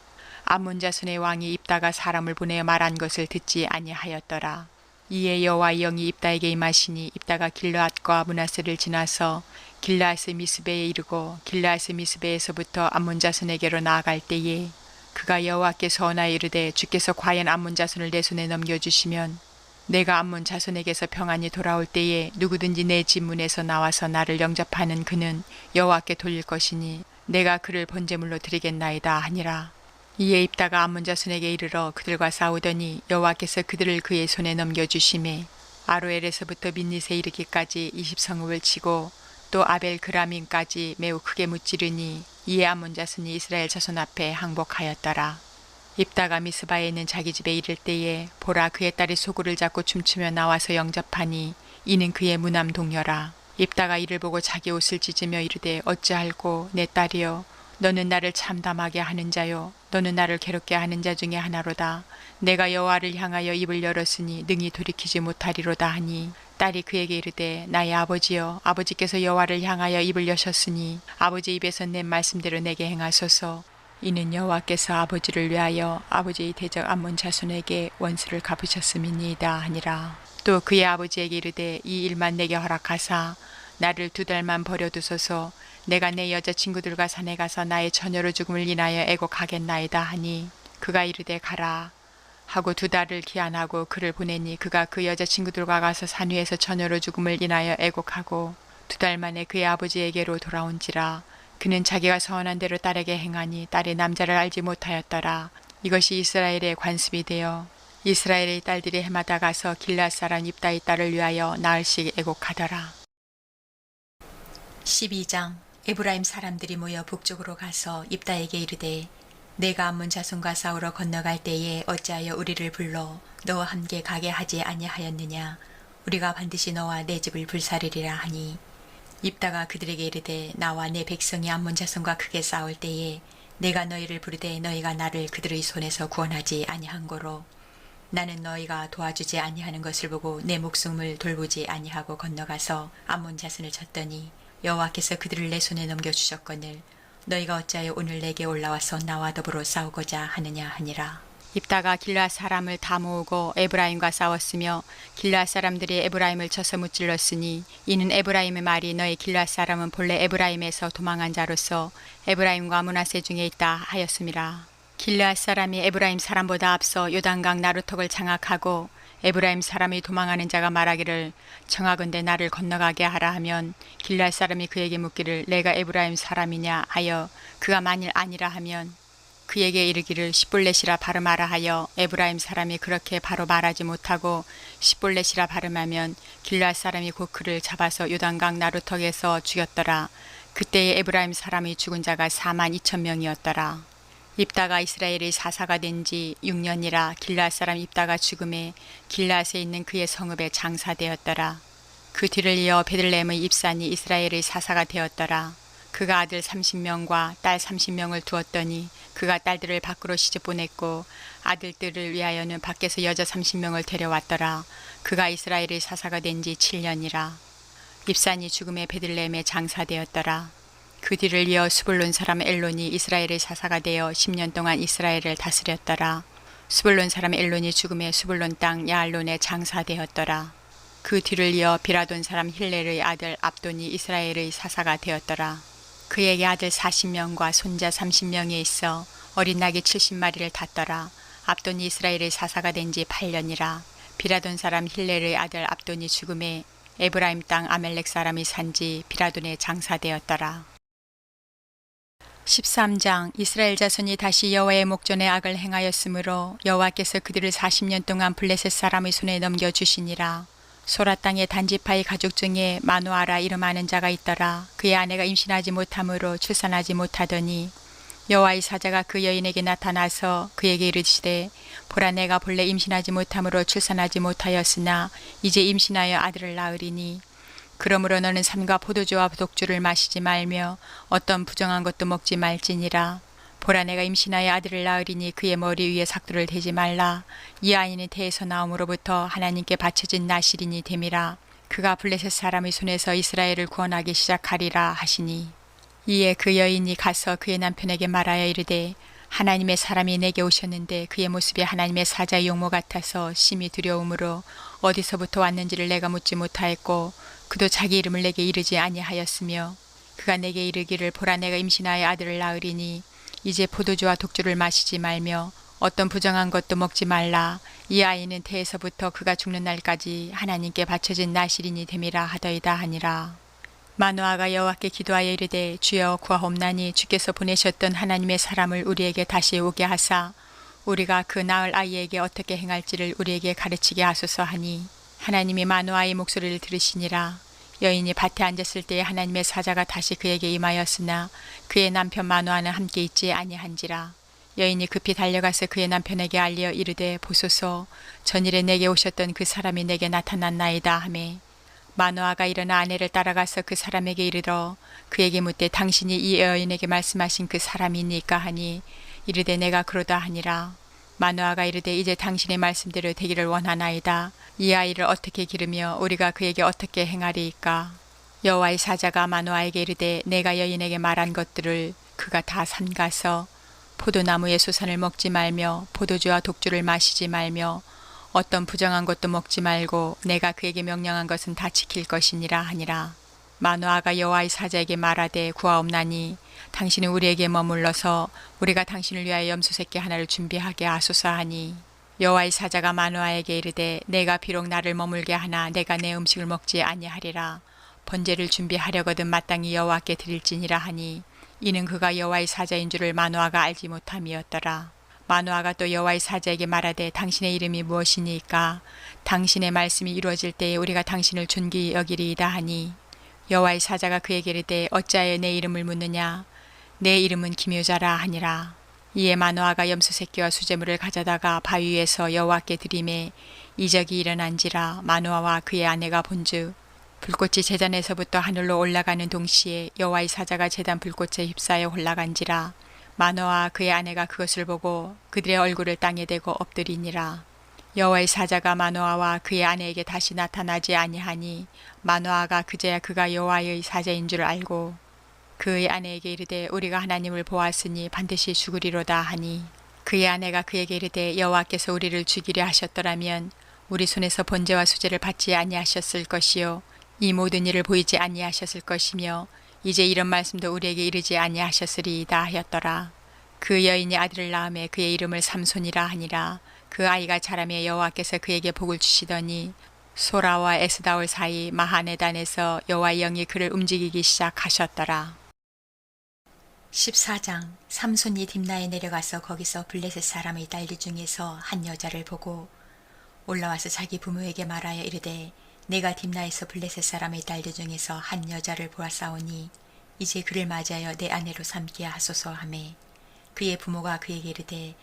암몬 자손의 왕이 입다가 사람을 보내어 말한 것을 듣지 아니하였더라. 이에 여호와의 영이 입다에게 임하시니 입다가 길르앗과 므낫세를 지나서 길르앗의 미스베에 이르고 길르앗의 미스베에서부터 암몬 자손에게로 나아갈 때에 그가 여호와께 서원하여 이르되 주께서 과연 암몬 자손을 내 손에 넘겨주시면 내가 암몬 자손에게서 평안히 돌아올 때에 누구든지 내 집 문에서 나와서 나를 영접하는 그는 여호와께 돌릴 것이니 내가 그를 번제물로 드리겠나이다 하니라. 이에 입다가 암몬 자손에게 이르러 그들과 싸우더니 여호와께서 그들을 그의 손에 넘겨주심에 아로엘에서부터 민닛에 이르기까지 20성읍을 치고 또 아벨 그라민까지 매우 크게 무찌르니 이에 암몬 자손이 이스라엘 자손 앞에 항복하였더라. 입다가 미스바에 있는 자기 집에 이를 때에 보라 그의 딸이 소굴을 잡고 춤추며 나와서 영접하니 이는 그의 무남 동료라. 입다가 이를 보고 자기 옷을 찢으며 이르되 어찌할꼬 내 딸이여 너는 나를 참담하게 하는 자요 너는 나를 괴롭게 하는 자 중에 하나로다. 내가 여호와를 향하여 입을 열었으니 능히 돌이키지 못하리로다 하니 딸이 그에게 이르되 나의 아버지여 아버지께서 여호와를 향하여 입을 여셨으니 아버지 입에서 낸 말씀대로 내게 행하소서. 이는 여호와께서 아버지를 위하여 아버지의 대적 암몬 자손에게 원수를 갚으셨음이니이다 하니라. 또 그의 아버지에게 이르되 이 일만 내게 허락하사 나를 2달만 버려두소서. 내가 내 여자친구들과 산에 가서 나의 처녀로 죽음을 인하여 애곡하겠나이다 하니 그가 이르되 가라 하고 2달을 기한하고 그를 보내니 그가 그 여자친구들과 가서 산 위에서 처녀로 죽음을 인하여 애곡하고 2달 만에 그의 아버지에게로 돌아온지라. 그는 자기가 서원한 대로 딸에게 행하니 딸이 남자를 알지 못하였더라. 이것이 이스라엘의 관습이 되어 이스라엘의 딸들이 해마다 가서 길앗 사람 입다의 딸을 위하여 나흘씩 애곡하더라. 12장 에브라임 사람들이 모여 북쪽으로 가서 입다에게 이르되 내가 암몬 자손과 싸우러 건너갈 때에 어찌하여 우리를 불러 너와 함께 가게 하지 아니하였느냐? 우리가 반드시 너와 내 집을 불사르리라 하니 입다가 그들에게 이르되 나와 내 백성이 암몬 자손과 크게 싸울 때에 내가 너희를 부르되 너희가 나를 그들의 손에서 구원하지 아니한 고로 나는 너희가 도와주지 아니하는 것을 보고 내 목숨을 돌보지 아니하고 건너가서 암몬 자손을 쳤더니 여호와께서 그들을 내 손에 넘겨주셨거늘 너희가 어찌하여 오늘 내게 올라와서 나와 더불어 싸우고자 하느냐 하니라. 입다가 길앗 사람을 다 모으고 에브라임과 싸웠으며 길앗 사람들이 에브라임을 쳐서 무찔렀으니 이는 에브라임의 말이 너희 길앗 사람은 본래 에브라임에서 도망한 자로서 에브라임과 므낫세 중에 있다 하였음이라. 길앗 사람이 에브라임 사람보다 앞서 요단강 나루턱을 장악하고 에브라임 사람이 도망하는 자가 말하기를 청하건대 나를 건너가게 하라 하면 길앗 사람이 그에게 묻기를 내가 에브라임 사람이냐 하여 그가 만일 아니라 하면 그에게 이르기를 십볼렛이라 발음하라 하여 에브라임 사람이 그렇게 바로 말하지 못하고 십볼렛이라 발음하면 길앗 사람이 곧 그를 잡아서 요단강 나루턱에서 죽였더라. 그때에 에브라임 사람이 죽은 자가 42,000명이었더라. 입다가 이스라엘의 사사가 된 지 6년이라 길앗 사람 입다가 죽음에 길앗에 있는 그의 성읍에 장사되었더라. 그 뒤를 이어 베들레헴의 입산이 이스라엘의 사사가 되었더라. 그가 아들 30명과 딸 30명을 두었더니 그가 딸들을 밖으로 시집 보냈고 아들들을 위하여는 밖에서 여자 30명을 데려왔더라. 그가 이스라엘의 사사가 된 지 7년이라. 입산이 죽음의 베들레헴에 장사되었더라. 그 뒤를 이어 스불론 사람 엘론이 이스라엘의 사사가 되어 10년 동안 이스라엘을 다스렸더라. 스불론 사람 엘론이 죽음에 스불론 땅 야알론에 장사되었더라. 그 뒤를 이어 비라돈 사람 힐렐의 아들 압돈이 이스라엘의 사사가 되었더라. 그에게 아들 40명과 손자 30명이 있어 어린 낙이 70마리를 탔더라. 압돈이 이스라엘의 사사가 된 지 8년이라. 비라돈 사람 힐렐의 아들 압돈이 죽음에 에브라임 땅 아멜렉 사람이 산지 비라돈에 장사되었더라. 13장. 이스라엘 자손이 다시 여호와의 목전에 악을 행하였으므로 여호와께서 그들을 40년 동안 블레셋 사람의 손에 넘겨주시니라. 소라 땅의 단지파의 가족 중에 마누아라 이름하는 자가 있더라. 그의 아내가 임신하지 못함으로 출산하지 못하더니 여호와의 사자가 그 여인에게 나타나서 그에게 이르시되 보라 내가 본래 임신하지 못함으로 출산하지 못하였으나 이제 임신하여 아들을 낳으리니 그러므로 너는 삼가 포도주와 독주를 마시지 말며 어떤 부정한 것도 먹지 말지니라. 보라 내가 임신하여 아들을 낳으리니 그의 머리 위에 삭도를 대지 말라. 이 아이는 태에서 나옴으로부터 하나님께 바쳐진 나실인이 됨이라. 그가 블레셋 사람의 손에서 이스라엘을 구원하기 시작하리라 하시니 이에 그 여인이 가서 그의 남편에게 말하여 이르되 하나님의 사람이 내게 오셨는데 그의 모습이 하나님의 사자의 용모 같아서 심히 두려움으로 어디서부터 왔는지를 내가 묻지 못하였고 그도 자기 이름을 내게 이르지 아니하였으며 그가 내게 이르기를 보라 내가 임신하여 아들을 낳으리니 이제 포도주와 독주를 마시지 말며 어떤 부정한 것도 먹지 말라. 이 아이는 태에서부터 그가 죽는 날까지 하나님께 바쳐진 나실인이 됨이라 하더이다 하니라. 마누아가 여호와께 기도하여 이르되 주여 구하옵나니 주께서 보내셨던 하나님의 사람을 우리에게 다시 오게 하사 우리가 그 낳을 아이에게 어떻게 행할지를 우리에게 가르치게 하소서 하니 하나님이 마누아의 목소리를 들으시니라. 여인이 밭에 앉았을 때에 하나님의 사자가 다시 그에게 임하였으나 그의 남편 마누아는 함께 있지 아니한지라. 여인이 급히 달려가서 그의 남편에게 알려 이르되 보소서 전일에 내게 오셨던 그 사람이 내게 나타났나이다 하매 마누아가 일어나 아내를 따라가서 그 사람에게 이르러 그에게 묻되 당신이 이 여인에게 말씀하신 그 사람이니까 하니 이르되 내가 그러다 하니라. 마누아가 이르되 이제 당신의 말씀대로 되기를 원하나이다. 이 아이를 어떻게 기르며 우리가 그에게 어떻게 행하리이까. 여호와의 사자가 마누아에게 이르되 내가 여인에게 말한 것들을 그가 다 삼가서 포도나무의 소산을 먹지 말며 포도주와 독주를 마시지 말며 어떤 부정한 것도 먹지 말고 내가 그에게 명령한 것은 다 지킬 것이니라 하니라. 마누아가 여호와의 사자에게 말하되 구하옵나니 당신은 우리에게 머물러서 우리가 당신을 위하여 염소새끼 하나를 준비하게 하소서 하니 여호와의 사자가 마누아에게 이르되 내가 비록 나를 머물게 하나 내가 내 음식을 먹지 아니하리라. 번제를 준비하려거든 마땅히 여호와께 드릴지니라 하니 이는 그가 여호와의 사자인 줄을 마누아가 알지 못함이었더라. 마누아가 또 여호와의 사자에게 말하되 당신의 이름이 무엇이니까 당신의 말씀이 이루어질 때에 우리가 당신을 존귀히 여기리이다 하니 여호와의 사자가 그에게 이르되 어찌하여 내 이름을 묻느냐 내 이름은 기묘자라 하니라. 이에 마누아가 염소새끼와 수제물을 가져다가 바위 위에서 여호와께 드리매 이적이 일어난지라. 마누아와 그의 아내가 본즉 불꽃이 제단에서부터 하늘로 올라가는 동시에 여호와의 사자가 제단 불꽃에 휩싸여 올라간지라. 마누아와 그의 아내가 그것을 보고 그들의 얼굴을 땅에 대고 엎드리니라. 여호와의 사자가 마누아와 그의 아내에게 다시 나타나지 아니하니 마누아가 그제야 그가 여호와의 사자인 줄 알고 그의 아내에게 이르되 우리가 하나님을 보았으니 반드시 죽으리로다 하니 그의 아내가 그에게 이르되 여호와께서 우리를 죽이려 하셨더라면 우리 손에서 번제와 수제를 받지 아니하셨을 것이요 이 모든 일을 보이지 아니하셨을 것이며 이제 이런 말씀도 우리에게 이르지 아니하셨으리이다 하였더라. 그 여인이 아들을 낳음에 그의 이름을 삼손이라 하니라. 그 아이가 자라매 여호와께서 그에게 복을 주시더니 소라와 에스다올 사이 마하네단에서 여호와의 영이 그를 움직이기 시작하셨더라. 14장. 삼손이 딥나에 내려가서 거기서 블레셋 사람의 딸들 중에서 한 여자를 보고 올라와서 자기 부모에게 말하여 이르되 내가 딥나에서 블레셋 사람의 딸들 중에서 한 여자를 보았사오니 이제 그를 맞이하여 내 아내로 삼게 하소서 하매 그의 부모가 그에게 이르되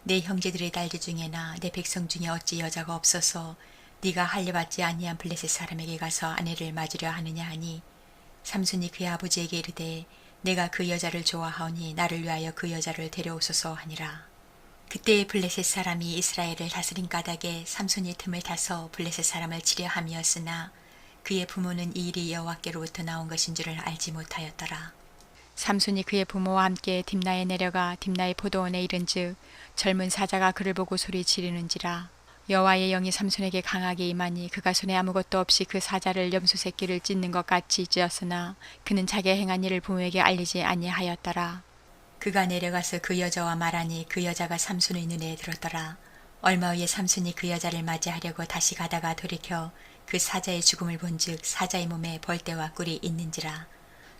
내 형제들의 딸들 중에나 내 백성 중에 어찌 여자가 없어서 네가 할례받지 아니한 블레셋 사람에게 가서 아내를 맞으려 하느냐 하니 삼손이 그의 아버지에게 이르되 내가 그 여자를 좋아하오니 나를 위하여 그 여자를 데려오소서 하니라. 그때의 블레셋 사람이 이스라엘을 다스린 까닭에 삼손이 틈을 타서 블레셋 사람을 치려 함이었으나 그의 부모는 이 일이 여호와께로부터 나온 것인 줄을 알지 못하였더라. 삼손이 그의 부모와 함께 딥나에 내려가 딥나의 포도원에 이른즉 젊은 사자가 그를 보고 소리 지르는지라. 여호와의 영이 삼손에게 강하게 임하니 그가 손에 아무것도 없이 그 사자를 염소 새끼를 찢는 것 같이 찢었으나 그는 자기가 행한 일을 부모에게 알리지 아니하였더라. 그가 내려가서 그 여자와 말하니 그 여자가 삼손의 눈에 들었더라. 얼마 후에 삼손이 그 여자를 맞이하려고 다시 가다가 돌이켜 그 사자의 죽음을 본즉 사자의 몸에 벌떼와 꿀이 있는지라.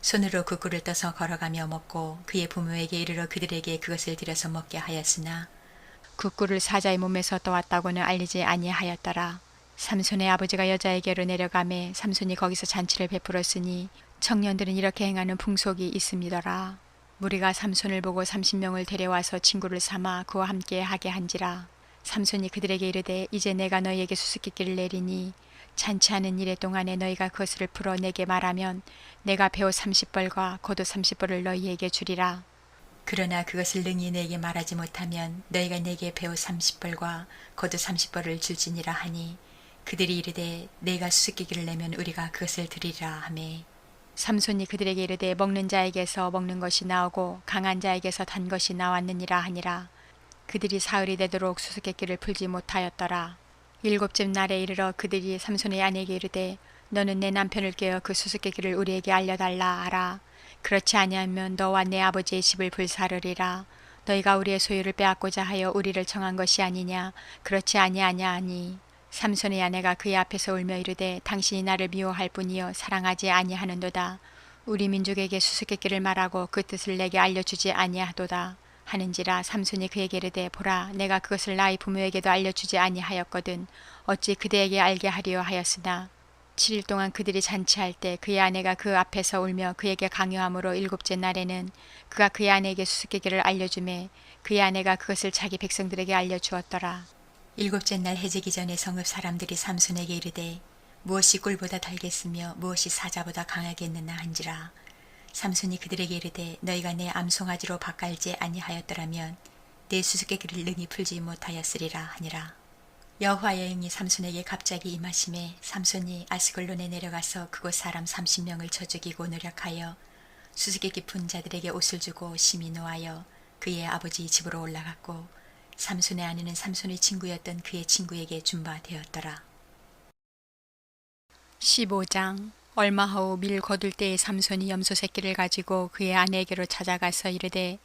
손으로 그 꿀을 떠서 걸어가며 먹고 그의 부모에게 이르러 그들에게 그것을 들여서 먹게 하였으나 그 꿀을 사자의 몸에서 떠왔다고는 알리지 아니하였더라. 삼손의 아버지가 여자에게로 내려가매 삼손이 거기서 잔치를 베풀었으니 청년들은 이렇게 행하는 풍속이 있음이더라. 무리가 삼손을 보고 30명을 데려와서 친구를 삼아 그와 함께 하게 한지라. 삼손이 그들에게 이르되 이제 내가 너희에게 수수께끼를 내리니 잔치하는 일의 동안에 너희가 그것을 풀어 내게 말하면 내가 배옷 30벌과 겉옷 30벌을 너희에게 주리라. 그러나 그것을 능히 내게 말하지 못하면 너희가 내게 배옷 30벌과 겉옷 30벌을 줄지니라 하니 그들이 이르되 내가 수수께끼를 내면 우리가 그것을 드리라 하매 삼손이 그들에게 이르되 먹는 자에게서 먹는 것이 나오고 강한 자에게서 단 것이 나왔느니라 하니라. 그들이 사흘이 되도록 수수께끼를 풀지 못하였더라. 일곱째 날에 이르러 그들이 삼손의 아내에게 이르되 너는 내 남편을 깨어 그 수수께끼를 우리에게 알려달라 하라. 그렇지 아니하면 너와 내 아버지의 집을 불사르리라. 너희가 우리의 소유를 빼앗고자 하여 우리를 청한 것이 아니냐. 그렇지 아니하냐 하니 삼손의 아내가 그의 앞에서 울며 이르되 당신이 나를 미워할 뿐이요 사랑하지 아니하는도다. 우리 민족에게 수수께끼를 말하고 그 뜻을 내게 알려주지 아니하도다 하는지라. 삼손이 그에게 이르되 보라 내가 그것을 나의 부모에게도 알려주지 아니하였거든 어찌 그대에게 알게 하리요 하였으나 7일 동안 그들이 잔치할 때 그의 아내가 그 앞에서 울며 그에게 강요함으로 일곱째 날에는 그가 그의 아내에게 수수께끼를 알려주매 그의 아내가 그것을 자기 백성들에게 알려주었더라. 일곱째 날 해지기 전에 성읍 사람들이 삼손에게 이르되 무엇이 꿀보다 달겠으며 무엇이 사자보다 강하겠느냐 한지라. 삼손이 그들에게 이르되 너희가 내 암송아지로 바깔지 아니하였더라면 내 수수께끼를 능히 풀지 못하였으리라 하니라. 여호와의 영이 삼손에게 갑자기 임하심에 삼손이 아스글론에 내려가서 그곳 사람 30명을 쳐 죽이고 노력하여 수수께끼 푼 자들에게 옷을 주고 심히 노하여 그의 아버지 집으로 올라갔고 삼손의 아내는 삼손의 친구였던 그의 친구에게 준 바 되었더라. 15장. 얼마 후 밀 거둘 때에 삼손이 염소 새끼를 가지고 그의 아내에게로 찾아가서 이르되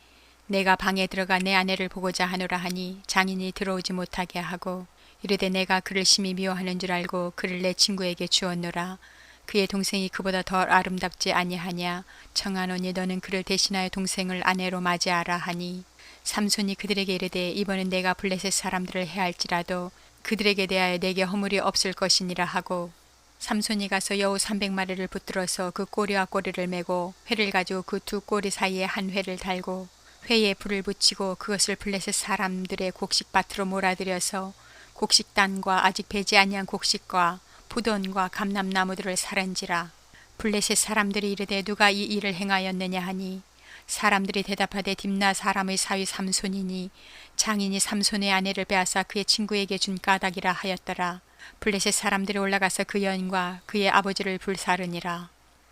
내가 방에 들어가 내 아내를 보고자 하노라 하니 장인이 들어오지 못하게 하고 이르되 내가 그를 심히 미워하는 줄 알고 그를 내 친구에게 주었노라. 그의 동생이 그보다 덜 아름답지 아니하냐. 청하노니 너는 그를 대신하여 동생을 아내로 맞이하라 하니 삼손이 그들에게 이르되 이번은 내가 블레셋 사람들을 해할지라도 그들에게 대하여 내게 허물이 없을 것이니라 하고 삼손이 가서 여우 300마리를 붙들어서 그 꼬리와 꼬리를 메고 회를 가지고 그 두 꼬리 사이에 한 회를 달고 회에 불을 붙이고 그것을 블레셋 사람들의 곡식밭으로 몰아들여서 곡식단과 아직 배지 아니한 곡식과 푸돈과 감람나무들을 사른지라. 블레셋 사람들이 이르되 누가 이 일을 행하였느냐 하니 사람들이 대답하되 딥나 사람의 사위 삼손이니 장인이 삼손의 아내를 빼앗아 그의 친구에게 준 까닭이라 하였더라. 블레셋 사람들이 올라가서 그 여인과 그의 아버지를 불사르니라.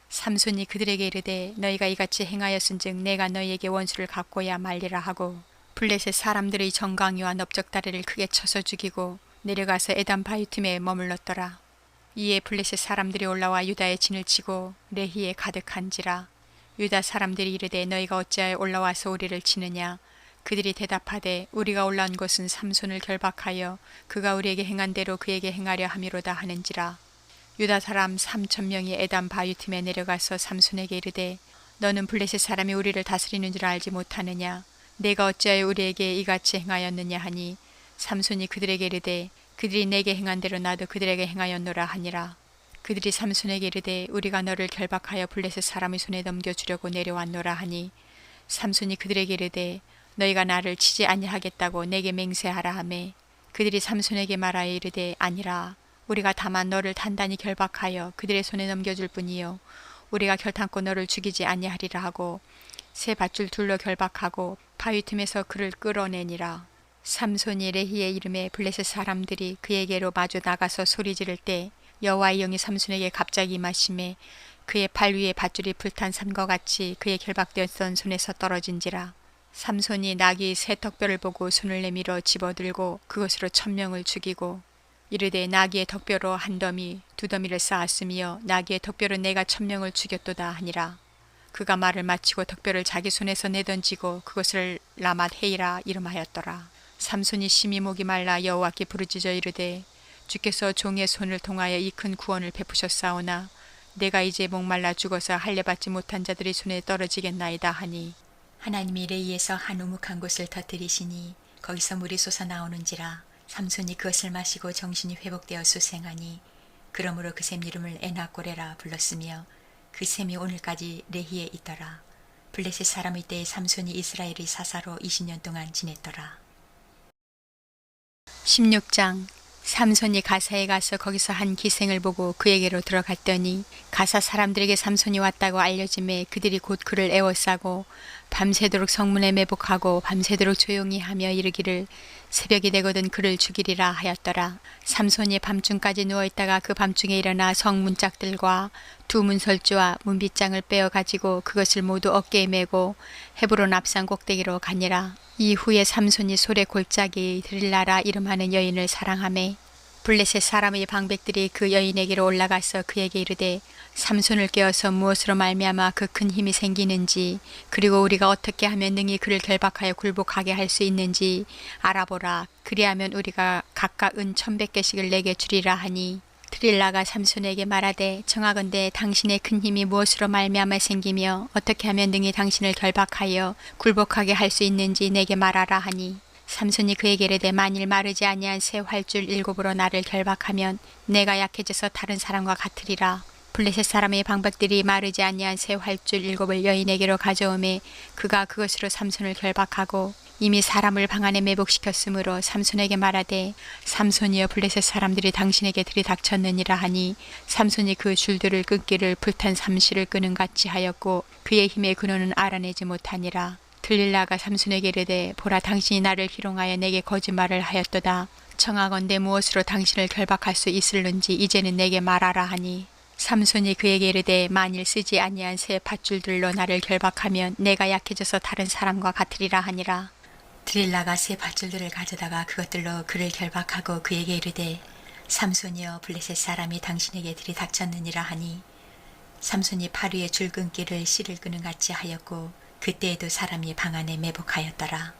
삼손이 그들에게 이르되 너희가 이같이 행하였은즉 내가 너희에게 원수를 갚고야 말리라 하고 블레셋 사람들의 정강이와 넓적다리를 크게 쳐서 죽이고 내려가서 에단 바위 틈에 머물렀더라. 이에 블레셋 사람들이 올라와 유다의 진을 치고 레히에 가득한지라. 유다 사람들이 이르되 너희가 어찌하여 올라와서 우리를 치느냐. 그들이 대답하되 우리가 올라온 것은 삼손을 결박하여 그가 우리에게 행한 대로 그에게 행하려 함이로다 하는지라. 유다 사람 3,000명이 에단 바위 틈에 내려가서 삼손에게 이르되 너는 블레셋 사람이 우리를 다스리는 줄 알지 못하느냐. 내가 어찌하여 우리에게 이같이 행하였느냐 하니 삼손이 그들에게 이르되 그들이 내게 행한 대로 나도 그들에게 행하였노라 하니라. 그들이 삼손에게 이르되 우리가 너를 결박하여 블레셋 사람의 손에 넘겨주려고 내려왔노라 하니 삼손이 그들에게 이르되 너희가 나를 치지 아니하겠다고 내게 맹세하라 하매 그들이 삼손에게 말하여 이르되 아니라 우리가 다만 너를 단단히 결박하여 그들의 손에 넘겨줄 뿐이요 우리가 결탄코 너를 죽이지 아니하리라 하고 새 밧줄 둘로 결박하고 바위 틈에서 그를 끌어내니라. 삼손이 레히의 이름에 블레셋 사람들이 그에게로 마주 나가서 소리 지를 때 여호와의 영이 삼손에게 갑자기 임하심에 그의 발 위에 밧줄이 불탄 산과 같이 그의 결박되었던 손에서 떨어진지라. 삼손이 나귀 새 턱뼈를 보고 손을 내밀어 집어들고 그것으로 1000명을 죽이고 이르되 나귀의 턱뼈로 한 더미 두 더미를 쌓았으며 나귀의 턱뼈로 내가 1000명을 죽였도다 하니라. 그가 말을 마치고 턱뼈를 자기 손에서 내던지고 그것을 라맛 헤이라 이름하였더라. 삼손이 심히 목이 말라 여호와께 부르짖어 이르되 주께서 종의 손을 통하여 이 큰 구원을 베푸셨사오나 내가 이제 목말라 죽어서 할례받지 못한 자들의 손에 떨어지겠나이다 하니 하나님이 레이에서 한 우묵한 곳을 터뜨리시니 거기서 물이 솟아나오는지라. 삼손이 그것을 마시고 정신이 회복되어 수생하니 그러므로 그 샘 이름을 에나꼬레라 불렀으며 그 샘이 오늘까지 레히에 있더라. 블레셋 사람의 때에 삼손이 이스라엘의 사사로 20년 동안 지냈더라. 16장. 삼손이 가사에 가서 거기서 한 기생을 보고 그에게로 들어갔더니 가사 사람들에게 삼손이 왔다고 알려짐에 그들이 곧 그를 에워싸고 밤새도록 성문에 매복하고 밤새도록 조용히 하며 이르기를 새벽이 되거든 그를 죽이리라 하였더라. 삼손이 밤중까지 누워있다가 그 밤중에 일어나 성문짝들과 두 문설주와 문빗장을 빼어 가지고 그것을 모두 어깨에 메고 헤브론 앞산 꼭대기로 가니라. 이후에 삼손이 소래 골짜기 드릴라라 이름하는 여인을 사랑하매 블레셋 사람의 방백들이 그 여인에게로 올라가서 그에게 이르되 삼손을 깨어서 무엇으로 말미암아 그 큰 힘이 생기는지 그리고 우리가 어떻게 하면 능히 그를 결박하여 굴복하게 할 수 있는지 알아보라. 그리하면 우리가 각각 은 1100개씩을 내게 주리라 하니 드릴라가 삼손에게 말하되 정하건대 당신의 큰 힘이 무엇으로 말미암아 생기며 어떻게 하면 능히 당신을 결박하여 굴복하게 할 수 있는지 내게 말하라 하니 삼손이 그에게 이르되 만일 마르지 아니한 새 활줄 7으로 나를 결박하면 내가 약해져서 다른 사람과 같으리라. 블레셋 사람의 방백들이 마르지 아니한 새 활줄 7을 여인에게로 가져오매 그가 그것으로 삼손을 결박하고 이미 사람을 방 안에 매복시켰으므로 삼손에게 말하되 삼손이여 블레셋 사람들이 당신에게 들이닥쳤느니라 하니 삼손이 그 줄들을 끊기를 불탄 삼시를 끄는 같이 하였고 그의 힘의 근원은 알아내지 못하니라. 들릴라가 삼손에게 이르되 보라 당신이 나를 희롱하여 내게 거짓말을 하였도다. 청하건대 무엇으로 당신을 결박할 수 있을는지 이제는 내게 말하라 하니 삼손이 그에게 이르되 만일 쓰지 아니한 새 밧줄들로 나를 결박하면 내가 약해져서 다른 사람과 같으리라 하니라. 드릴라가 새 밧줄들을 가져다가 그것들로 그를 결박하고 그에게 이르되 삼손이여 블레셋 사람이 당신에게 들이닥쳤느니라 하니 삼손이 팔 위에 줄 끊기를 실을 끄는 같이 하였고 그때에도 사람이 방 안에 매복하였더라.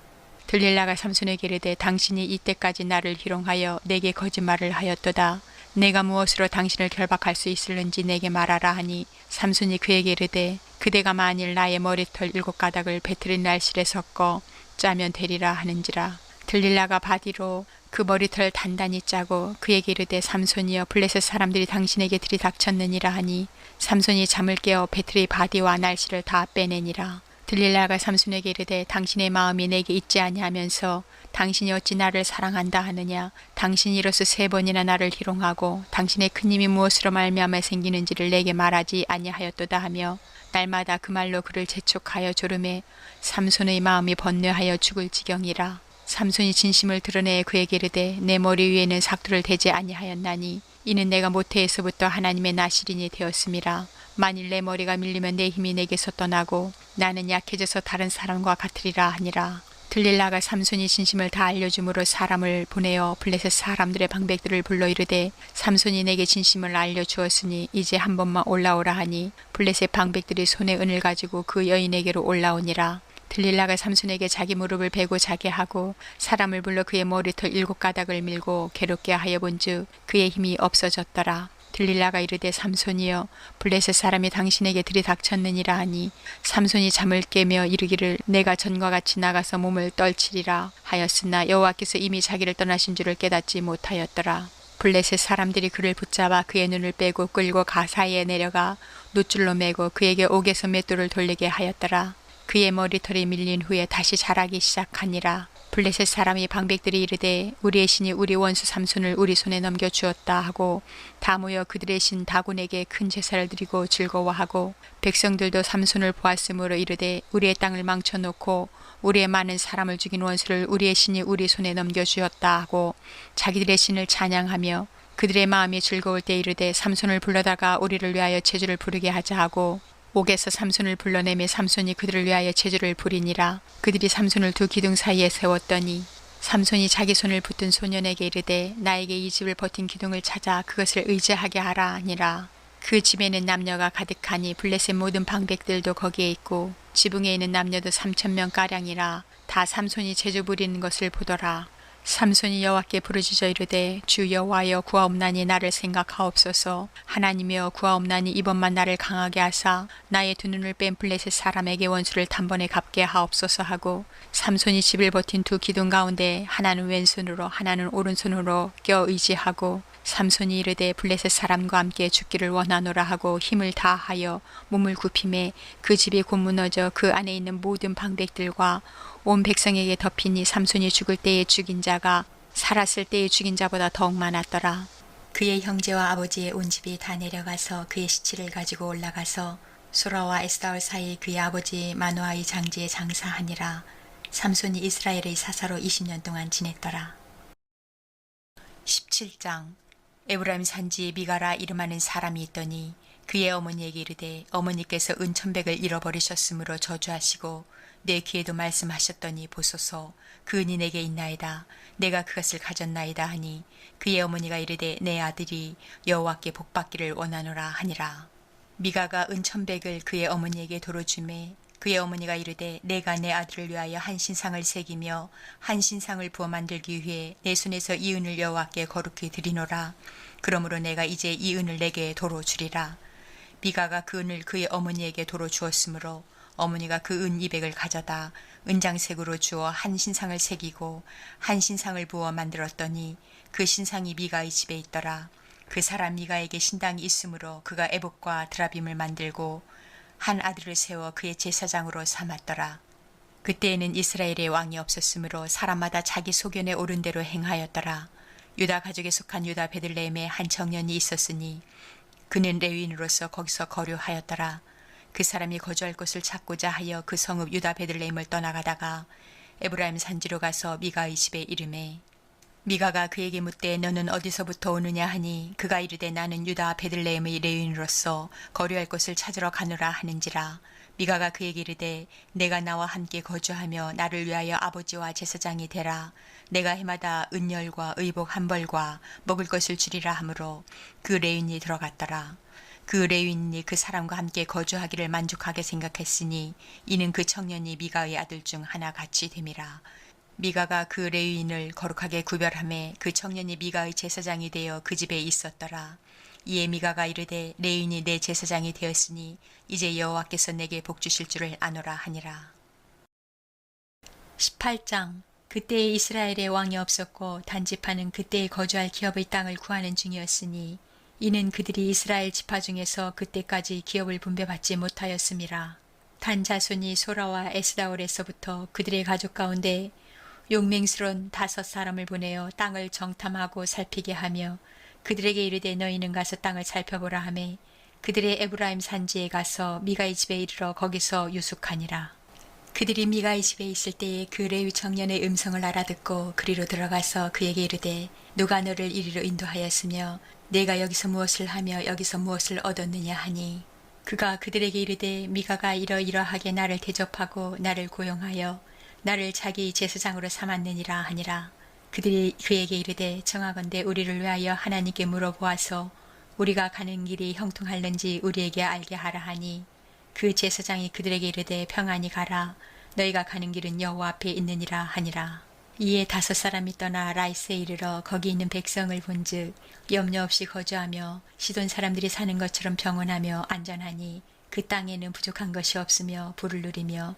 들릴라가 삼손에게 이르되 당신이 이때까지 나를 희롱하여 내게 거짓말을 하였도다. 내가 무엇으로 당신을 결박할 수 있을는지 내게 말하라 하니 삼손이 그에게 이르되 그대가 만일 나의 머리털 7가닥을 배틀의 날실에 섞어 짜면 되리라 하는지라. 들릴라가 바디로 그 머리털 단단히 짜고 그에게 이르되 삼손이여 블레셋 사람들이 당신에게 들이닥쳤느니라 하니 삼손이 잠을 깨어 배틀의 바디와 날실을 다 빼내니라. 들릴라가 삼손에게 이르되 당신의 마음이 내게 있지 아니하면서 당신이 어찌 나를 사랑한다 하느냐. 당신이 이로써 3번이나 나를 희롱하고 당신의 큰 힘이 무엇으로 말미암아 생기는지를 내게 말하지 아니하였도다 하며 날마다 그 말로 그를 재촉하여 조름해 삼손의 마음이 번뇌하여 죽을 지경이라. 삼손이 진심을 드러내 그에게 이르되 내 머리 위에는 삭두를 대지 아니하였나니 이는 내가 모태에서부터 하나님의 나시린이 되었음이라. 만일 내 머리가 밀리면 내 힘이 내게서 떠나고 나는 약해져서 다른 사람과 같으리라 하니라. 들릴라가 삼손이 진심을 다 알려줌으로 사람을 보내어 블레셋 사람들의 방백들을 불러 이르되 삼손이 내게 진심을 알려주었으니 이제 한 번만 올라오라 하니 블레셋 방백들이 손에 은을 가지고 그 여인에게로 올라오니라. 들릴라가 삼손에게 자기 무릎을 베고 자게 하고 사람을 불러 그의 머리털 7가닥을 밀고 괴롭게 하여 본즉 그의 힘이 없어졌더라. 들릴라가 이르되 삼손이여 블레셋 사람이 당신에게 들이닥쳤느니라 하니 삼손이 잠을 깨며 이르기를 내가 전과 같이 나가서 몸을 떨치리라 하였으나 여호와께서 이미 자기를 떠나신 줄을 깨닫지 못하였더라. 블레셋 사람들이 그를 붙잡아 그의 눈을 빼고 끌고 가사에 내려가 노줄로 매고 그에게 옥에서 맷돌을 돌리게 하였더라. 그의 머리털이 밀린 후에 다시 자라기 시작하니라. 블레셋 사람이 방백들이 이르되 우리의 신이 우리 원수 삼손을 우리 손에 넘겨주었다 하고 다 모여 그들의 신 다곤에게 큰 제사를 드리고 즐거워하고 백성들도 삼손을 보았으므로 이르되 우리의 땅을 망쳐놓고 우리의 많은 사람을 죽인 원수를 우리의 신이 우리 손에 넘겨주었다 하고 자기들의 신을 찬양하며 그들의 마음이 즐거울 때 이르되 삼손을 불러다가 우리를 위하여 제주를 부르게 하자 하고 옥에서 삼손을 불러내매 삼손이 그들을 위하여 제주를 부리니라. 그들이 삼손을 두 기둥 사이에 세웠더니 삼손이 자기 손을 붙든 소년에게 이르되 나에게 이 집을 버틴 기둥을 찾아 그것을 의지하게 하라 하니라. 그 집에는 남녀가 가득하니 블레셋 모든 방백들도 거기에 있고 지붕에 있는 남녀도 3,000명가량이라. 다 삼손이 제주 부리는 것을 보더라. 삼손이 여호와께 부르짖어 이르되 주 여호와여 구하옵나니 나를 생각하옵소서. 하나님이여 구하옵나니 이번만 나를 강하게 하사 나의 두 눈을 뺀 블레셋 사람에게 원수를 단번에 갚게 하옵소서 하고 삼손이 집을 버틴 두 기둥 가운데 하나는 왼손으로 하나는 오른손으로 껴 의지하고 삼손이 이르되 블레셋 사람과 함께 죽기를 원하노라 하고 힘을 다하여 몸을 굽히매 그 집이 곧 무너져 그 안에 있는 모든 방백들과 온 백성에게 덮이니 삼손이 죽을 때에 죽인 자가 살았을 때에 죽인 자보다 더욱 많았더라. 그의 형제와 아버지의 온 집이 다 내려가서 그의 시체를 가지고 올라가서 소라와 에스다올 사이 그의 아버지 마노아의 장지에 장사하니라. 삼손이 이스라엘의 사사로 20년 동안 지냈더라. 17장. 에브라임 산지에 미가라 이름하는 사람이 있더니 그의 어머니에게 이르되 어머니께서 은천백을 잃어버리셨으므로 저주하시고 내 귀에도 말씀하셨더니 보소서 그 은이 내게 있나이다. 내가 그것을 가졌나이다 하니 그의 어머니가 이르되 내 아들이 여호와께 복받기를 원하노라 하니라. 미가가 은천백을 그의 어머니에게 도로 주매 그의 어머니가 이르되 내가 내 아들을 위하여 한 신상을 새기며 한 신상을 부어 만들기 위해 내 손에서 이 은을 여호와께 거룩히 드리노라. 그러므로 내가 이제 이 은을 내게 도로 주리라. 미가가 그 은을 그의 어머니에게 도로 주었으므로 어머니가 그 은 200을 가져다 은장색으로 주어 한 신상을 새기고 한 신상을 부어 만들었더니 그 신상이 미가의 집에 있더라. 그 사람 미가에게 신당이 있으므로 그가 에봇과 드라빔을 만들고 한 아들을 세워 그의 제사장으로 삼았더라. 그때에는 이스라엘의 왕이 없었으므로 사람마다 자기 소견에 오른 대로 행하였더라. 유다 가족에 속한 유다 베들레헴에 한 청년이 있었으니 그는 레위인으로서 거기서 거류하였더라. 그 사람이 거주할 곳을 찾고자 하여 그 성읍 유다 베들레헴을 떠나가다가 에브라임 산지로 가서 미가의 집에 이르매 미가가 그에게 묻되 너는 어디서부터 오느냐 하니 그가 이르되 나는 유다 베들레헴의 레위인으로서 거류할 곳을 찾으러 가노라 하는지라. 미가가 그에게 이르되 내가 나와 함께 거주하며 나를 위하여 아버지와 제사장이 되라. 내가 해마다 은열과 의복 한 벌과 먹을 것을 주리라 하므로 그 레위인이 들어갔더라. 그 레위인이 그 사람과 함께 거주하기를 만족하게 생각했으니 이는 그 청년이 미가의 아들 중 하나 같이 됨이라. 미가가 그 레위인을 거룩하게 구별하매 그 청년이 미가의 제사장이 되어 그 집에 있었더라. 이에 미가가 이르되 레위인이 내 제사장이 되었으니 이제 여호와께서 내게 복 주실 줄을 아노라 하니라. 18장. 그때에 이스라엘의 왕이 없었고 단지파는 그때에 거주할 기업의 땅을 구하는 중이었으니 이는 그들이 이스라엘 지파 중에서 그때까지 기업을 분배받지 못하였음이라. 단 자손이 소라와 에스다올에서부터 그들의 가족 가운데 용맹스러운 5사람을 보내어 땅을 정탐하고 살피게 하며 그들에게 이르되 너희는 가서 땅을 살펴보라 하매 그들의 에브라임 산지에 가서 미가의 집에 이르러 거기서 유숙하니라. 그들이 미가의 집에 있을 때에 그 레위 청년의 음성을 알아듣고 그리로 들어가서 그에게 이르되 누가 너를 이리로 인도하였으며 내가 여기서 무엇을 하며 여기서 무엇을 얻었느냐 하니 그가 그들에게 이르되 미가가 이러이러하게 나를 대접하고 나를 고용하여 나를 자기 제사장으로 삼았느니라 하니라. 그들이 그에게 이르되 정하건대 우리를 위하여 하나님께 물어보아서 우리가 가는 길이 형통할는지 우리에게 알게 하라 하니 그 제사장이 그들에게 이르되 평안히 가라. 너희가 가는 길은 여호와 앞에 있느니라 하니라. 이에 5사람이 떠나 라이스에 이르러 거기 있는 백성을 본즉 염려 없이 거주하며 시돈 사람들이 사는 것처럼 평온하며 안전하니 그 땅에는 부족한 것이 없으며 부를 누리며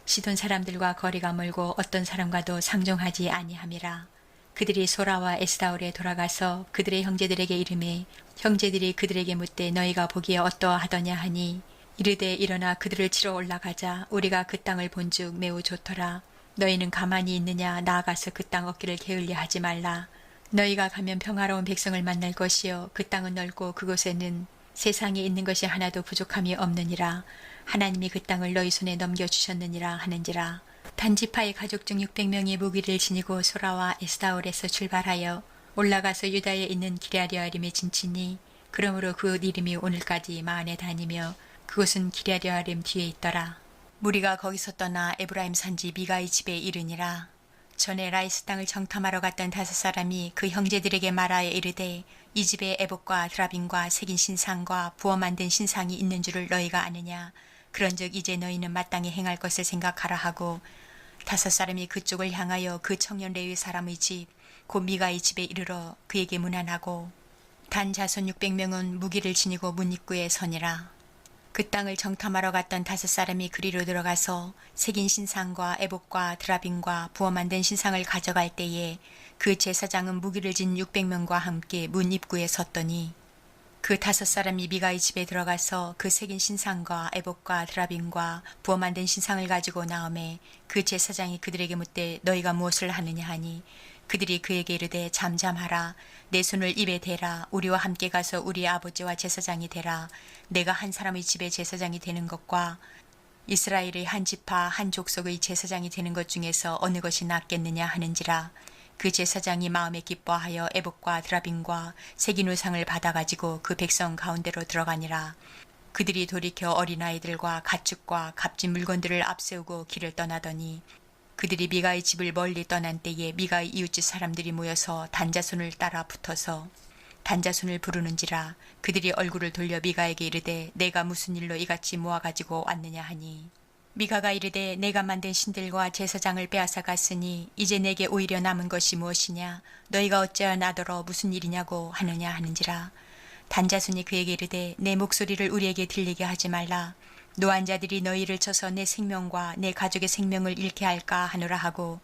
시돈 사람들과 거리가 멀고 어떤 사람과도 상종하지 아니함이라. 그들이 소라와 에스다올에 돌아가서 그들의 형제들에게 이르매 형제들이 그들에게 묻되 너희가 보기에 어떠하더냐 하니 이르되 일어나 그들을 치러 올라가자. 우리가 그 땅을 본즉 매우 좋더라. 너희는 가만히 있느냐. 나아가서 그 땅 얻기를 게을리 하지 말라. 너희가 가면 평화로운 백성을 만날 것이요 그 땅은 넓고 그곳에는 세상에 있는 것이 하나도 부족함이 없느니라. 하나님이 그 땅을 너희 손에 넘겨주셨느니라 하는지라. 단지파의 가족 중 600명이 무기를 지니고 소라와 에스다올에서 출발하여 올라가서 유다에 있는 기랴리아림에 진치니 그러므로 그 이름이 오늘까지 마흔에 다니며 그곳은 기랴리아림 뒤에 있더라. 무리가 거기서 떠나 에브라임 산지 미가의 집에 이르니라. 전에 라이스 땅을 정탐하러 갔던 5사람이 그 형제들에게 말하여 이르되 이 집에 에봇과 드라빔과 새긴 신상과 부어 만든 신상이 있는 줄을 너희가 아느냐. 그런즉 이제 너희는 마땅히 행할 것을 생각하라 하고 5사람이 그쪽을 향하여 그 청년 레위 사람의 집 곧 미가의 집에 이르러 그에게 문안하고 단 자손 600명은 무기를 지니고 문 입구에 서니라. 그 땅을 정탐하러 갔던 5사람이 그리로 들어가서 새긴 신상과 에봇과 드라빔과 부어 만든 신상을 가져갈 때에 그 제사장은 무기를 진 600명과 함께 문 입구에 섰더니 그 5사람이 미가의 집에 들어가서 그 새긴 신상과 에봇과 드라빔과 부어 만든 신상을 가지고 나오매 그 제사장이 그들에게 묻되 너희가 무엇을 하느냐 하니 그들이 그에게 이르되 잠잠하라. 내 손을 입에 대라. 우리와 함께 가서 우리 아버지와 제사장이 되라. 내가 한 사람의 집에 제사장이 되는 것과 이스라엘의 한 지파 한 족속의 제사장이 되는 것 중에서 어느 것이 낫겠느냐 하는지라. 그 제사장이 마음에 기뻐하여 에봇과 드라빔과 새긴 우상을 받아가지고 그 백성 가운데로 들어가니라. 그들이 돌이켜 어린아이들과 가축과 값진 물건들을 앞세우고 길을 떠나더니 그들이 미가의 집을 멀리 떠난 때에 미가의 이웃집 사람들이 모여서 단자손을 따라 붙어서 단자손을 부르는지라. 그들이 얼굴을 돌려 미가에게 이르되 내가 무슨 일로 이같이 모아가지고 왔느냐 하니 미가가 이르되 내가 만든 신들과 제사장을 빼앗아 갔으니 이제 내게 오히려 남은 것이 무엇이냐. 너희가 어찌하여 나더러 무슨 일이냐고 하느냐 하는지라. 단자손이 그에게 이르되 내 목소리를 우리에게 들리게 하지 말라. 노한 자들이 너희를 쳐서 내 생명과 내 가족의 생명을 잃게 할까 하노라 하고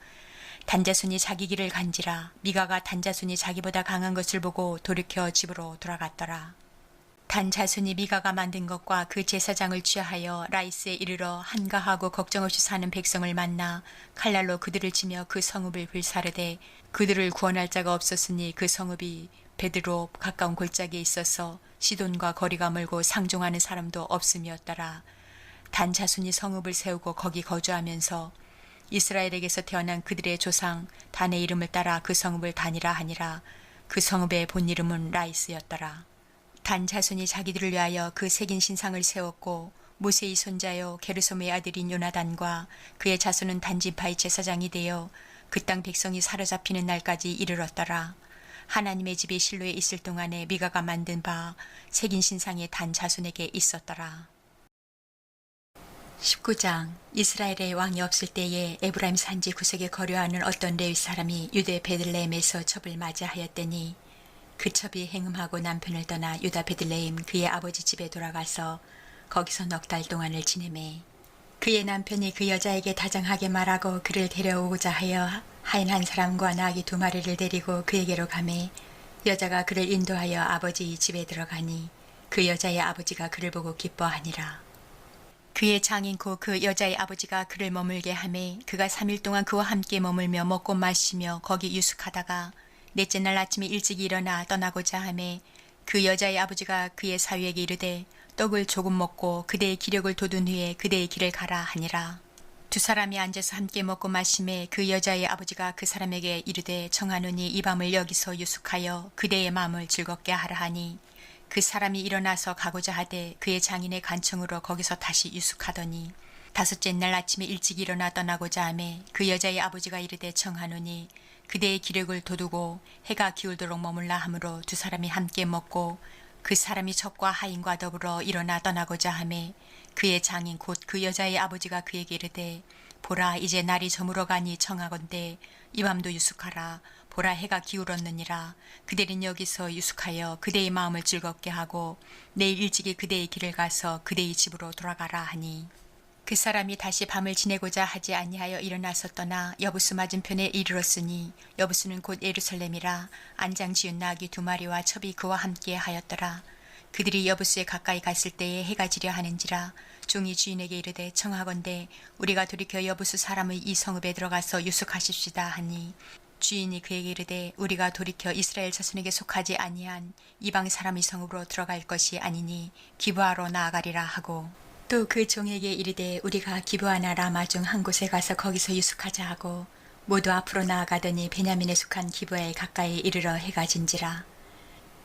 단자손이 자기 길을 간지라. 미가가 단자손이 자기보다 강한 것을 보고 돌이켜 집으로 돌아갔더라. 단자손이 미가가 만든 것과 그 제사장을 취하여 라이스에 이르러 한가하고 걱정 없이 사는 백성을 만나 칼날로 그들을 치며 그 성읍을 불사르되 그들을 구원할 자가 없었으니 그 성읍이 베드로 가까운 골짜기에 있어서 시돈과 거리가 멀고 상종하는 사람도 없음이었더라. 단 자손이 성읍을 세우고 거기 거주하면서 이스라엘에게서 태어난 그들의 조상 단의 이름을 따라 그 성읍을 단이라 하니라. 그 성읍의 본 이름은 라이스였더라. 단 자손이 자기들을 위하여 그 새긴 신상을 세웠고 모세의 손자요 게르솜의 아들인 요나단과 그의 자손은 단지파의 제사장이 되어 그 땅 백성이 사로잡히는 날까지 이르렀더라. 하나님의 집이 실로에 있을 동안에 미가가 만든 바 새긴 신상이 단 자손에게 있었더라. 19장. 이스라엘의 왕이 없을 때에 에브라임 산지 구석에 거류하는 어떤 레위 사람이 유대 베들레헴에서 첩을 맞이하였더니 그 첩이 행음하고 남편을 떠나 유다 베들레헴 그의 아버지 집에 돌아가서 거기서 넉 달 동안을 지내매 그의 남편이 그 여자에게 다정하게 말하고 그를 데려오고자 하여 하인 한 사람과 나귀 2마리를 데리고 그에게로 가매 여자가 그를 인도하여 아버지 집에 들어가니 그 여자의 아버지가 그를 보고 기뻐하니라. 그의 장인 곧 그 여자의 아버지가 그를 머물게 하매 그가 3일 동안 그와 함께 머물며 먹고 마시며 거기 유숙하다가 넷째 날 아침에 일찍 일어나 떠나고자 하매 그 여자의 아버지가 그의 사위에게 이르되 떡을 조금 먹고 그대의 기력을 돋운 후에 그대의 길을 가라 하니라. 2사람이 앉아서 함께 먹고 마시매 그 여자의 아버지가 그 사람에게 이르되 청하노니 이 밤을 여기서 유숙하여 그대의 마음을 즐겁게 하라 하니 그 사람이 일어나서 가고자 하되 그의 장인의 간청으로 거기서 다시 유숙하더니 5째 날 아침에 일찍 일어나 떠나고자 하매 그 여자의 아버지가 이르되 청하노니 그대의 기력을 돋우고 해가 기울도록 머물라 하므로 2사람이 함께 먹고 그 사람이 첩과 하인과 더불어 일어나 떠나고자 하매 그의 장인 곧 그 여자의 아버지가 그에게 이르되 보라 이제 날이 저물어가니 청하건대 이 밤도 유숙하라. 보라 해가 기울었느니라. 그대는 여기서 유숙하여 그대의 마음을 즐겁게 하고 내일 일찍이 그대의 길을 가서 그대의 집으로 돌아가라 하니 그 사람이 다시 밤을 지내고자 하지 아니하여 일어나서 떠나 여부수 맞은편에 이르렀으니 여부수는 곧 예루살렘이라. 안장 지은 나귀 2마리와 첩이 그와 함께 하였더라. 그들이 여부수에 가까이 갔을 때에 해가 지려 하는지라 종이 주인에게 이르되 청하건대 우리가 돌이켜 여부수 사람의 이 성읍에 들어가서 유숙하십시다 하니 주인이 그에게 이르되 우리가 돌이켜 이스라엘 자손에게 속하지 아니한 이방 사람의 성읍으로 들어갈 것이 아니니 기브아로 나아가리라 하고 또 그 종에게 이르되 우리가 기브아나 라마 중 한 곳에 가서 거기서 유숙하자 하고 모두 앞으로 나아가더니 베냐민에 속한 기브아에 가까이 이르러 해가 진지라.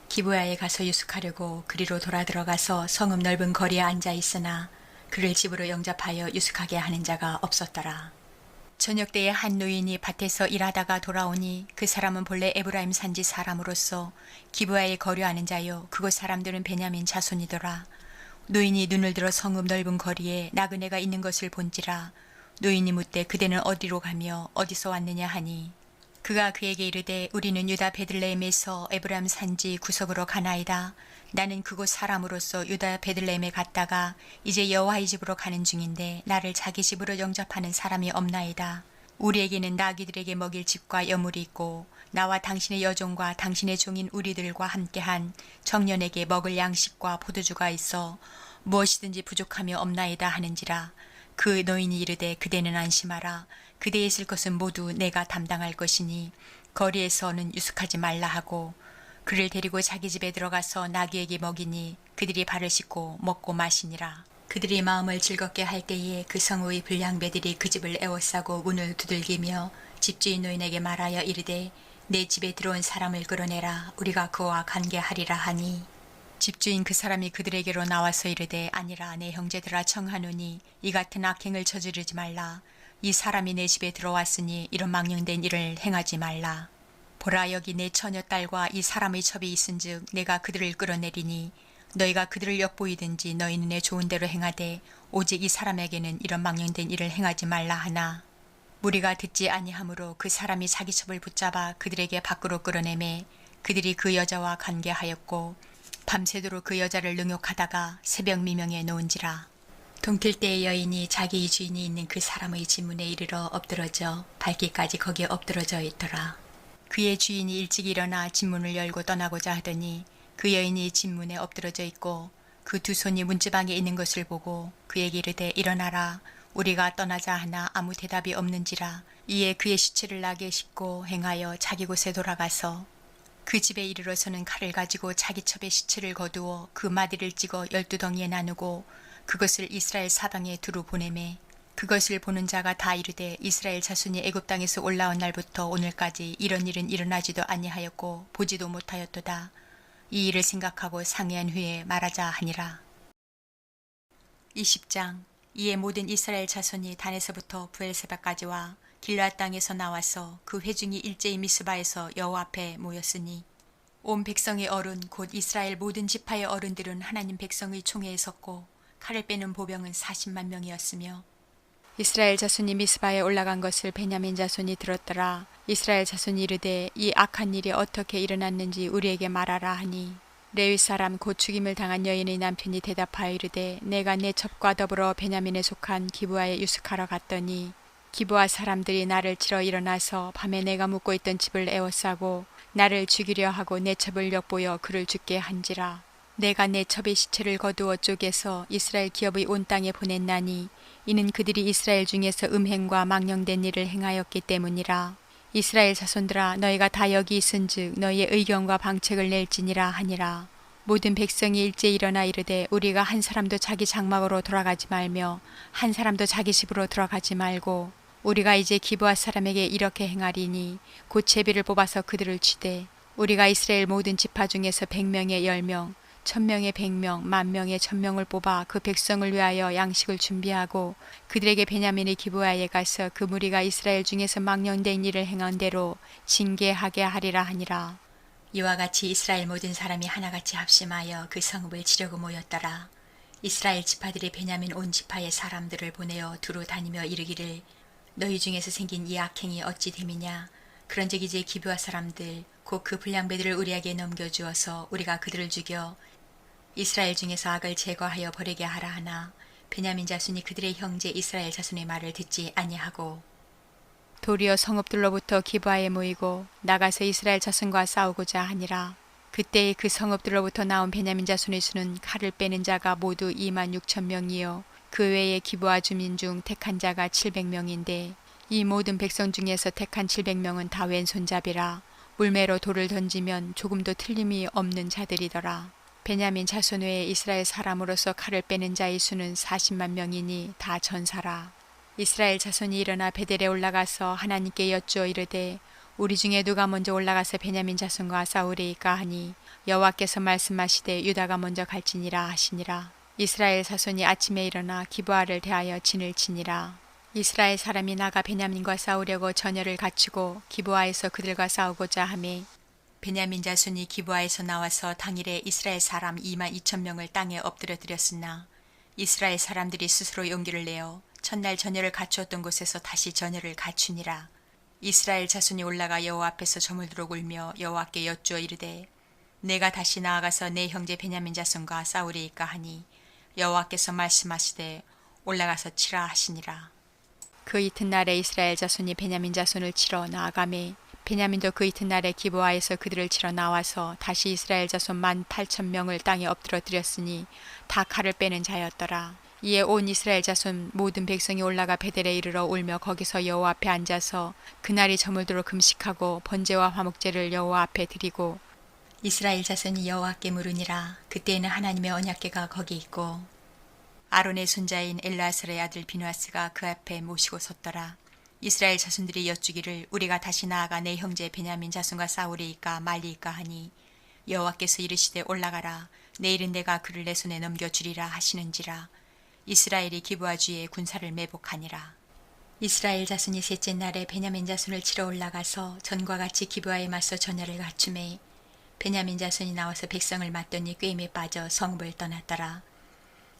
기브아에 가서 유숙하려고 그리로 돌아 들어가서 성읍 넓은 거리에 앉아 있으나 그를 집으로 영접하여 유숙하게 하는 자가 없었더라. 저녁 때에 한 노인이 밭에서 일하다가 돌아오니 그 사람은 본래 에브라임 산지 사람으로서 기브아에 거류하는 자요 그곳 사람들은 베냐민 자손이더라. 노인이 눈을 들어 성읍 넓은 거리에 나그네가 있는 것을 본지라. 노인이 묻되 그대는 어디로 가며 어디서 왔느냐 하니 그가 그에게 이르되 우리는 유다 베들레헴에서 에브라임 산지 구석으로 가나이다. 나는 그곳 사람으로서 유다 베들레헴에 갔다가 이제 여호와의 집으로 가는 중인데 나를 자기 집으로 영접하는 사람이 없나이다. 우리에게는 나귀들에게 먹일 집과 여물이 있고 나와 당신의 여종과 당신의 종인 우리들과 함께한 청년에게 먹을 양식과 포도주가 있어 무엇이든지 부족하며 없나이다 하는지라. 그 노인이 이르되 그대는 안심하라. 그대의 있을 것은 모두 내가 담당할 것이니 거리에서는 유숙하지 말라 하고 그를 데리고 자기 집에 들어가서 나귀에게 먹이니 그들이 발을 씻고 먹고 마시니라. 그들이 마음을 즐겁게 할 때에 그 성읍의 불량배들이 그 집을 에워싸고 문을 두들기며 집주인 노인에게 말하여 이르되 내 집에 들어온 사람을 끌어내라. 우리가 그와 관계하리라 하니 집주인 그 사람이 그들에게로 나와서 이르되 아니라 내 형제들아 청하노니 이 같은 악행을 저지르지 말라. 이 사람이 내 집에 들어왔으니 이런 망령된 일을 행하지 말라. 보라 여기 내 처녀딸과 이 사람의 첩이 있은즉 내가 그들을 끌어내리니 너희가 그들을 엿보이든지 너희 눈에 좋은 대로 행하되 오직 이 사람에게는 이런 망령된 일을 행하지 말라 하나 무리가 듣지 아니하므로 그 사람이 자기 첩을 붙잡아 그들에게 밖으로 끌어내매 그들이 그 여자와 관계하였고 밤새도록 그 여자를 능욕하다가 새벽 미명에 놓은지라. 동틀 때의 여인이 자기 주인이 있는 그 사람의 집문에 이르러 엎드러져 발길까지 거기에 엎드러져 있더라. 그의 주인이 일찍 일어나 집문을 열고 떠나고자 하더니 그 여인이 집문에 엎드러져 있고 그 두 손이 문지방에 있는 것을 보고 그에게 이르되 일어나라. 우리가 떠나자 하나 아무 대답이 없는지라. 이에 그의 시체를 나게 싣고 행하여 자기 곳에 돌아가서 그 집에 이르러서는 칼을 가지고 자기 첩의 시체를 거두어 그 마디를 찍어 12덩이에 나누고 그것을 이스라엘 사방에 두루 보내매 그것을 보는 자가 다 이르되 이스라엘 자손이 애굽 땅에서 올라온 날부터 오늘까지 이런 일은 일어나지도 아니하였고 보지도 못하였도다. 이 일을 생각하고 상의한 후에 말하자 하니라. 20장. 이에 모든 이스라엘 자손이 단에서부터 부엘세바까지와 길앗 땅에서 나와서 그 회중이 일제히 미스바에서 여호와 앞에 모였으니 온 백성의 어른 곧 이스라엘 모든 지파의 어른들은 하나님 백성의 총회에 섰고 칼을 빼는 보병은 40만 명이었으며 이스라엘 자손이 미스바에 올라간 것을 베냐민 자손이 들었더라. 이스라엘 자손이 이르되 이 악한 일이 어떻게 일어났는지 우리에게 말하라 하니 레위 사람 곧 죽임을 당한 여인의 남편이 대답하여 이르되 내가 내 첩과 더불어 베냐민에 속한 기브아에 유숙하러 갔더니 기브아 사람들이 나를 치러 일어나서 밤에 내가 묵고 있던 집을 에워싸고 나를 죽이려 하고 내 첩을 엿보여 그를 죽게 한지라. 내가 내 첩의 시체를 거두어 쪼개서 이스라엘 기업의 온 땅에 보냈나니 이는 그들이 이스라엘 중에서 음행과 망령된 일을 행하였기 때문이라. 이스라엘 자손들아 너희가 다 여기 있은즉 너희의 의견과 방책을 낼지니라 하니라. 모든 백성이 일제히 일어나 이르되 우리가 한 사람도 자기 장막으로 돌아가지 말며 한 사람도 자기 집으로 들어가지 말고 우리가 이제 기브아 사람에게 이렇게 행하리니 곧 제비를 뽑아서 그들을 치되 우리가 이스라엘 모든 지파 중에서 100명의 10명 1000명의 100명 10,000명의 1000명을 뽑아 그 백성을 위하여 양식을 준비하고 그들에게 베냐민의 기브아에 가서 그 무리가 이스라엘 중에서 망령된 일을 행한 대로 징계하게 하리라 하니라. 이와 같이 이스라엘 모든 사람이 하나같이 합심하여 그 성읍을 치려고 모였더라. 이스라엘 지파들이 베냐민 온 지파의 사람들을 보내어 두루 다니며 이르기를 너희 중에서 생긴 이 악행이 어찌 됨이냐. 그런즉 이제 기브아 사람들 곧 그 불량배들을 우리에게 넘겨주어서 우리가 그들을 죽여 이스라엘 중에서 악을 제거하여 버리게 하라 하나 베냐민 자손이 그들의 형제 이스라엘 자손의 말을 듣지 아니하고 도리어 성읍들로부터 기브아에 모이고 나가서 이스라엘 자손과 싸우고자 하니라. 그때 그 성읍들로부터 나온 베냐민 자손의 수는 칼을 빼는 자가 모두 2만 6천 명이요 그 외에 기브아 주민 중 택한 자가 700명인데 이 모든 백성 중에서 택한 700명은 다 왼손잡이라 물매로 돌을 던지면 조금도 틀림이 없는 자들이더라. 베냐민 자손 외에 이스라엘 사람으로서 칼을 빼는 자의 수는 40만 명이니 다 전사라. 이스라엘 자손이 일어나 베델에 올라가서 하나님께 여쭈어 이르되 우리 중에 누가 먼저 올라가서 베냐민 자손과 싸우리이까 하니 여호와께서 말씀하시되 유다가 먼저 갈지니라 하시니라. 이스라엘 자손이 아침에 일어나 기브아를 대하여 진을 치니라. 이스라엘 사람이 나가 베냐민과 싸우려고 전열을 갖추고 기브아에서 그들과 싸우고자 하매 베냐민 자손이 기브아에서 나와서 당일에 이스라엘 사람 2만 2천 명을 땅에 엎드려드렸으나 이스라엘 사람들이 스스로 용기를 내어 첫날 전열을 갖추었던 곳에서 다시 전열을 갖추니라. 이스라엘 자손이 올라가 여호와 앞에서 저물도록 울며 여호와께 여쭈어 이르되 내가 다시 나아가서 내 형제 베냐민 자손과 싸우리이까 하니 여호와께서 말씀하시되 올라가서 치라 하시니라. 그 이튿날에 이스라엘 자손이 베냐민 자손을 치러 나아가매 베냐민도 그 이튿날에 기브아에서 그들을 치러 나와서 다시 이스라엘 자손 18,000명을 땅에 엎드려드렸으니 다 칼을 빼는 자였더라. 이에 온 이스라엘 자손 모든 백성이 올라가 베델에 이르러 울며 거기서 여호와 앞에 앉아서 그날이 저물도록 금식하고 번제와 화목제를 여호와 앞에 드리고 이스라엘 자손이 여호와께 물으니라. 그때에는 하나님의 언약궤가 거기 있고 아론의 손자인 엘라사의 아들 비누아스가 그 앞에 모시고 섰더라. 이스라엘 자손들이 여쭈기를 우리가 다시 나아가 내 형제 베냐민 자손과 싸우리이까 말리이까 하니 여호와께서 이르시되 올라가라. 내일은 내가 그를 내 손에 넘겨주리라 하시는지라. 이스라엘이 기브아 주에 군사를 매복하니라. 이스라엘 자손이 셋째 날에 베냐민 자손을 치러 올라가서 전과 같이 기브아에 맞서 전열을 갖추매 베냐민 자손이 나와서 백성을 맞더니 꾀임에 빠져 성읍을 떠났더라.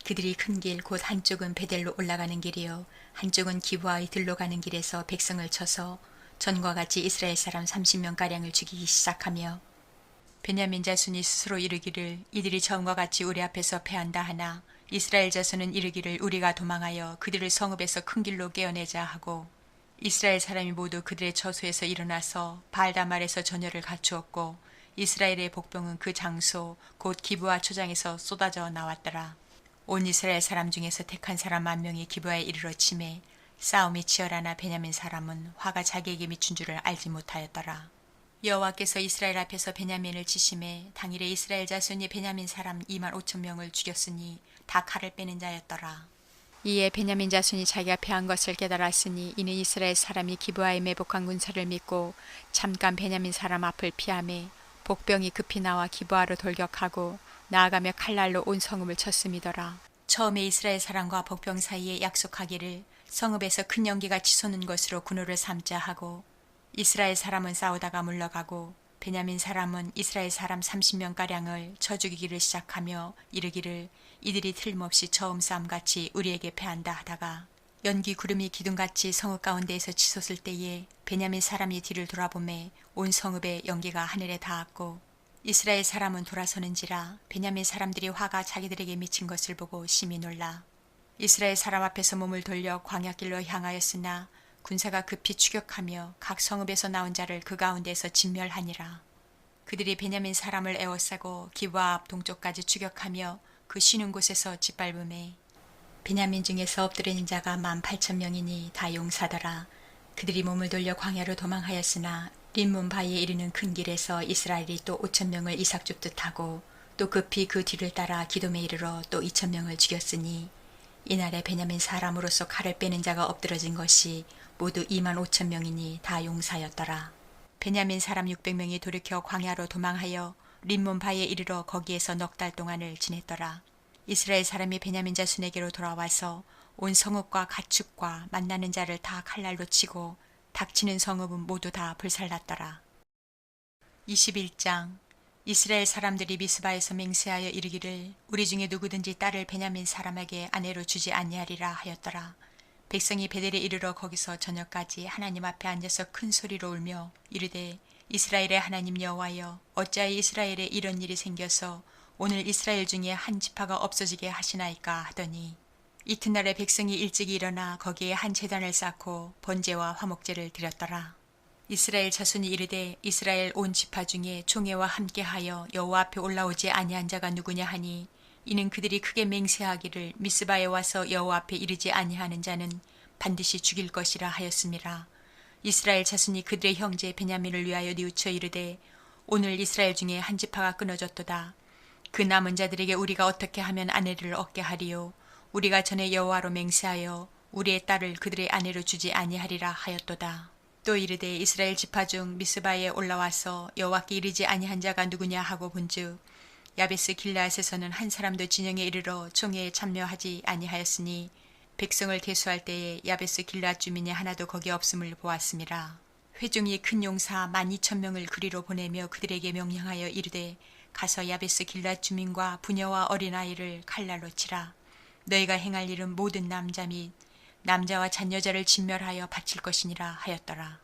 그들이 큰 길 곧 한쪽은 베델로 올라가는 길이요 한쪽은 기브아의 들로 가는 길에서 백성을 쳐서 전과 같이 이스라엘 사람 30명가량을 죽이기 시작하며 베냐민 자손이 스스로 이르기를 이들이 전과 같이 우리 앞에서 패한다 하나 이스라엘 자손은 이르기를 우리가 도망하여 그들을 성읍에서 큰 길로 깨어내자 하고 이스라엘 사람이 모두 그들의 처소에서 일어나서 바알다말에서 전열을 갖추었고 이스라엘의 복병은 그 장소 곧 기브아 초장에서 쏟아져 나왔더라. 온 이스라엘 사람 중에서 택한 사람 10,000명이 기브아에 이르러 치매 싸움이 치열하나 베냐민 사람은 화가 자기에게 미춘 줄을 알지 못하였더라. 여호와께서 이스라엘 앞에서 베냐민을 치심해 당일에 이스라엘 자손이 베냐민 사람 2만 5천 명을 죽였으니 다 칼을 빼는 자였더라. 이에 베냐민 자손이 자기가 패한 것을 깨달았으니 이는 이스라엘 사람이 기브아에 매복한 군사를 믿고 잠깐 베냐민 사람 앞을 피하매 복병이 급히 나와 기브아로 돌격하고 나아가며 칼날로 온 성읍을 쳤음이더라. 처음에 이스라엘 사람과 복병 사이에 약속하기를 성읍에서 큰 연기가 치솟는 것으로 군호를 삼자 하고 이스라엘 사람은 싸우다가 물러가고 베냐민 사람은 이스라엘 사람 30명가량을 쳐 죽이기를 시작하며 이르기를 이들이 틀림없이 처음 싸움같이 우리에게 패한다 하다가 연기 구름이 기둥같이 성읍 가운데에서 치솟을 때에 베냐민 사람이 뒤를 돌아보매 온 성읍의 연기가 하늘에 닿았고 이스라엘 사람은 돌아서는지라 베냐민 사람들이 화가 자기들에게 미친 것을 보고 심히 놀라 이스라엘 사람 앞에서 몸을 돌려 광야길로 향하였으나 군사가 급히 추격하며 각 성읍에서 나온 자를 그 가운데에서 진멸하니라. 그들이 베냐민 사람을 에워싸고 기브아 앞 동쪽까지 추격하며 그 쉬는 곳에서 짓밟음에 베냐민 중에서 엎드리는 자가 18,000명이니 다 용사더라. 그들이 몸을 돌려 광야로 도망하였으나 림몬 바위에 이르는 큰 길에서 이스라엘이 또 5,000명을 이삭 줍듯 하고 또 급히 그 뒤를 따라 기돔에 이르러 또 2,000명을 죽였으니 이날에 베냐민 사람으로서 칼을 빼는 자가 엎드러진 것이 모두 2만 5,000명이니 다 용사였더라. 베냐민 사람 600명이 돌이켜 광야로 도망하여 림몬 바위에 이르러 거기에서 넉 달 동안을 지냈더라. 이스라엘 사람이 베냐민 자손에게로 돌아와서 온 성읍과 가축과 만나는 자를 다 칼날로 치고 닥치는 성읍은 모두 다 불살랐더라. 21장 이스라엘 사람들이 미스바에서 맹세하여 이르기를 우리 중에 누구든지 딸을 베냐민 사람에게 아내로 주지 아니하리라 하였더라. 백성이 베델에 이르러 거기서 저녁까지 하나님 앞에 앉아서 큰 소리로 울며 이르되 이스라엘의 하나님 여호와여 어찌하여 이스라엘에 이런 일이 생겨서 오늘 이스라엘 중에 한 지파가 없어지게 하시나이까 하더니 이튿날에 백성이 일찍 일어나 거기에 한 제단을 쌓고 번제와 화목제를 드렸더라. 이스라엘 자손이 이르되 이스라엘 온 지파 중에 총회와 함께하여 여호와 앞에 올라오지 아니한 자가 누구냐 하니 이는 그들이 크게 맹세하기를 미스바에 와서 여호와 앞에 이르지 아니하는 자는 반드시 죽일 것이라 하였음이라. 이스라엘 자손이 그들의 형제 베냐민을 위하여 뉘우쳐 이르되 오늘 이스라엘 중에 한 지파가 끊어졌도다. 그 남은 자들에게 우리가 어떻게 하면 아내를 얻게 하리요. 우리가 전에 여호와로 맹세하여 우리의 딸을 그들의 아내로 주지 아니하리라 하였도다. 또 이르되 이스라엘 지파 중 미스바에 올라와서 여호와께 이르지 아니한 자가 누구냐 하고 본즉 야베스 길라앗에서는 한 사람도 진영에 이르러 총회에 참여하지 아니하였으니 백성을 계수할 때에 야베스 길라앗 주민이 하나도 거기 없음을 보았음이라. 회중이 큰 용사 12,000명을 그리로 보내며 그들에게 명령하여 이르되 가서 야베스 길라앗 주민과 부녀와 어린아이를 칼날로 치라. 너희가 행할 일은 모든 남자 및 남자와 잔여자를 진멸하여 바칠 것이니라 하였더라.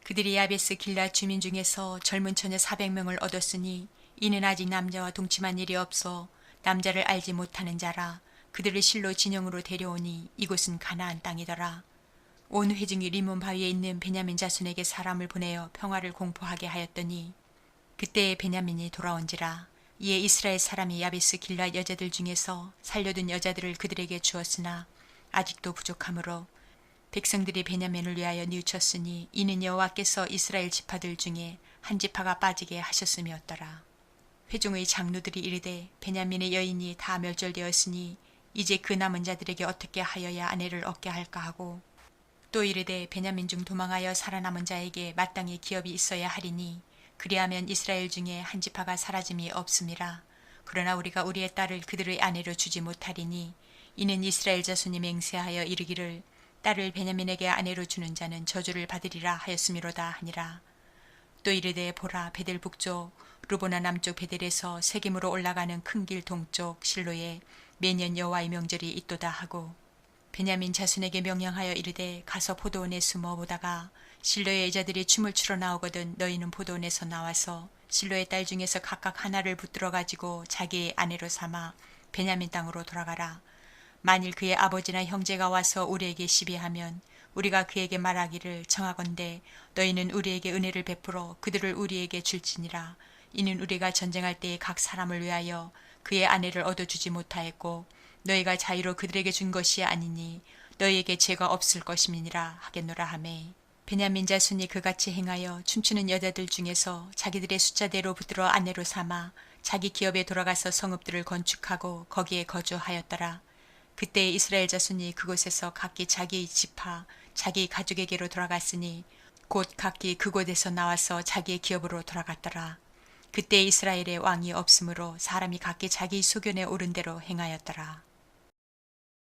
그들이 야베스 길라앗 주민 중에서 젊은 처녀 400명을 얻었으니 이는 아직 남자와 동침한 일이 없어 남자를 알지 못하는 자라. 그들을 실로 진영으로 데려오니 이곳은 가나안 땅이더라. 온 회중이 리몬 바위에 있는 베냐민 자손에게 사람을 보내어 평화를 공포하게 하였더니 그때에 베냐민이 돌아온지라. 이에 이스라엘 사람이 야베스 길라앗 여자들 중에서 살려둔 여자들을 그들에게 주었으나 아직도 부족하므로 백성들이 베냐민을 위하여 뉘우쳤으니 이는 여호와께서 이스라엘 지파들 중에 한 지파가 빠지게 하셨음이었더라. 회중의 장로들이 이르되 베냐민의 여인이 다 멸절되었으니 이제 그 남은 자들에게 어떻게 하여야 아내를 얻게 할까 하고 또 이르되 베냐민 중 도망하여 살아남은 자에게 마땅히 기업이 있어야 하리니 그리하면 이스라엘 중에 한 지파가 사라짐이 없음이라. 그러나 우리가 우리의 딸을 그들의 아내로 주지 못하리니 이는 이스라엘 자손이 맹세하여 이르기를 딸을 베냐민에게 아내로 주는 자는 저주를 받으리라 하였음이로다 하니라. 또 이르되 보라 베델 북쪽 르보나 남쪽 베델에서 세겜으로 올라가는 큰 길 동쪽 실로에 매년 여호와의 명절이 있도다 하고 베냐민 자손에게 명령하여 이르되 가서 포도원에 숨어 보다가 실로의 여자들이 춤을 추러 나오거든 너희는 포도원에서 나와서 실로의 딸 중에서 각각 하나를 붙들어 가지고 자기의 아내로 삼아 베냐민 땅으로 돌아가라. 만일 그의 아버지나 형제가 와서 우리에게 시비하면 우리가 그에게 말하기를 청하건대 너희는 우리에게 은혜를 베풀어 그들을 우리에게 줄지니라. 이는 우리가 전쟁할 때에 각 사람을 위하여 그의 아내를 얻어주지 못하였고 너희가 자유로 그들에게 준 것이 아니니 너희에게 죄가 없을 것임이니라 하겠노라 하매 베냐민 자손이 그같이 행하여 춤추는 여자들 중에서 자기들의 숫자대로 붙들어 아내로 삼아 자기 기업에 돌아가서 성읍들을 건축하고 거기에 거주하였더라. 그때 이스라엘 자손이 그곳에서 각기 자기 지파 자기 가족에게로 돌아갔으니 곧 각기 그곳에서 나와서 자기의 기업으로 돌아갔더라. 그때 이스라엘에 왕이 없으므로 사람이 각기 자기 소견에 오른 대로 행하였더라.